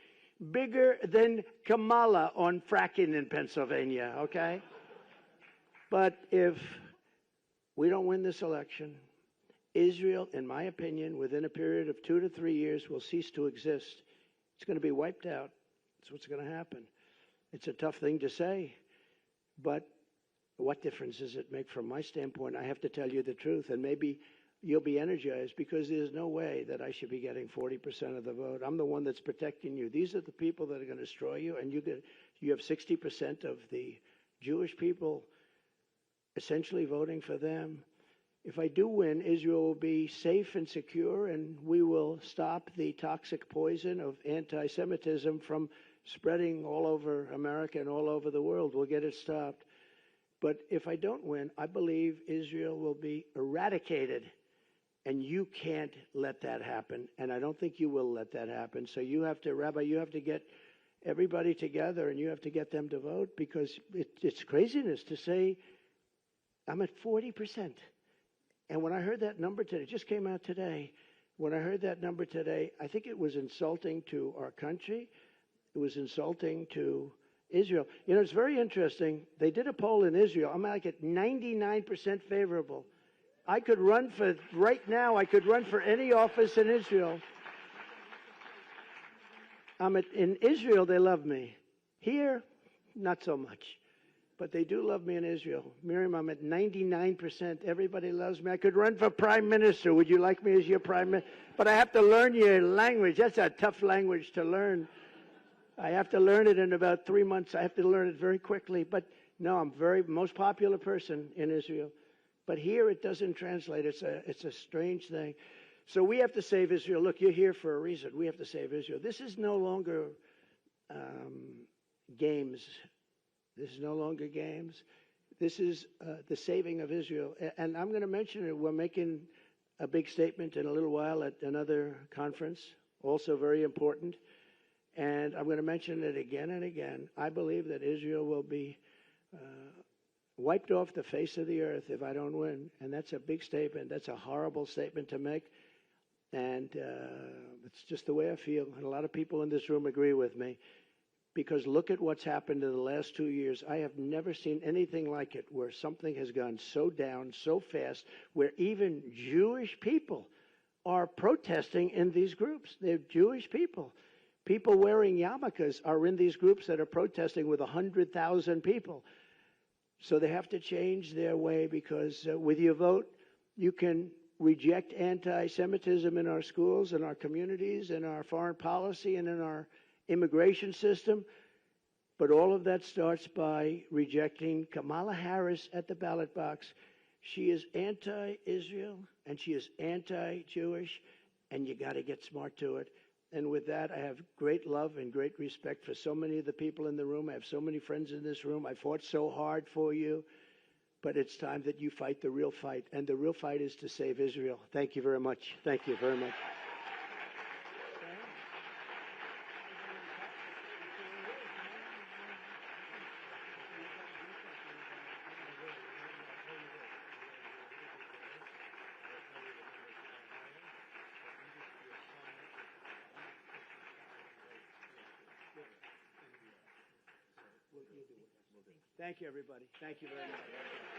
bigger than Kamala on fracking in Pennsylvania, okay? But if we don't win this election, Israel, in my opinion, within a period of 2 to 3 years will cease to exist. It's going to be wiped out. That's what's going to happen. It's a tough thing to say, but what difference does it make from my standpoint? I have to tell you the truth, and maybe you'll be energized because there's no way that I should be getting 40% of the vote. I'm the one that's protecting you. These are the people that are going to destroy you, and you have 60% of the Jewish people essentially voting for them. If I do win, Israel will be safe and secure, and we will stop the toxic poison of anti-Semitism from spreading all over America and all over the world. We'll get it stopped. But if I don't win, I believe Israel will be eradicated, and you can't let that happen, and I don't think you will let that happen. So you have to, Rabbi, you have to get everybody together, and you have to get them to vote, because it's craziness to say I'm at 40%. And when I heard that number today, it just came out today, when I heard that number today, I think it was insulting to our country. It was insulting to Israel. You know, it's very interesting. They did a poll in Israel. I'm like at 99% favorable. I could run for, right now, I could run for any office in Israel. In Israel, they love me. Here, not so much. But they do love me in Israel. Miriam, I'm at 99%. Everybody loves me. I could run for prime minister. Would you like me as your prime minister? But I have to learn your language. That's a tough language to learn. I have to learn it in about 3 months. I have to learn it very quickly. But no, I'm most popular person in Israel. But here it doesn't translate. It's a strange thing. So we have to save Israel. Look, you're here for a reason. We have to save Israel. This is no longer games. This is no longer games. This is the saving of Israel. And I'm going to mention it. We're making a big statement in a little while at another conference, also very important. And I'm going to mention it again and again. I believe that Israel will be wiped off the face of the earth if I don't win. And that's a big statement. That's a horrible statement to make. And it's just the way I feel. And a lot of people in this room agree with me. Because look at what's happened in the last 2 years. I have never seen anything like it, where something has gone so down so fast, where even Jewish people are protesting in these groups. They're Jewish people. People wearing yarmulkes are in these groups that are protesting with 100,000 people. So they have to change their way, because with your vote, you can reject anti-Semitism in our schools, in our communities, in our foreign policy, and in our immigration system. But all of that starts by rejecting Kamala Harris at the ballot box. She is anti-Israel and she is anti-Jewish, and you got to get smart to it. And with that, I have great love and great respect for so many of the people in the room. I have so many friends in this room. I fought so hard for you. But it's time that you fight the real fight. And the real fight is to save Israel. Thank you very much. Thank you very much. Thank you, everybody. Thank you very much.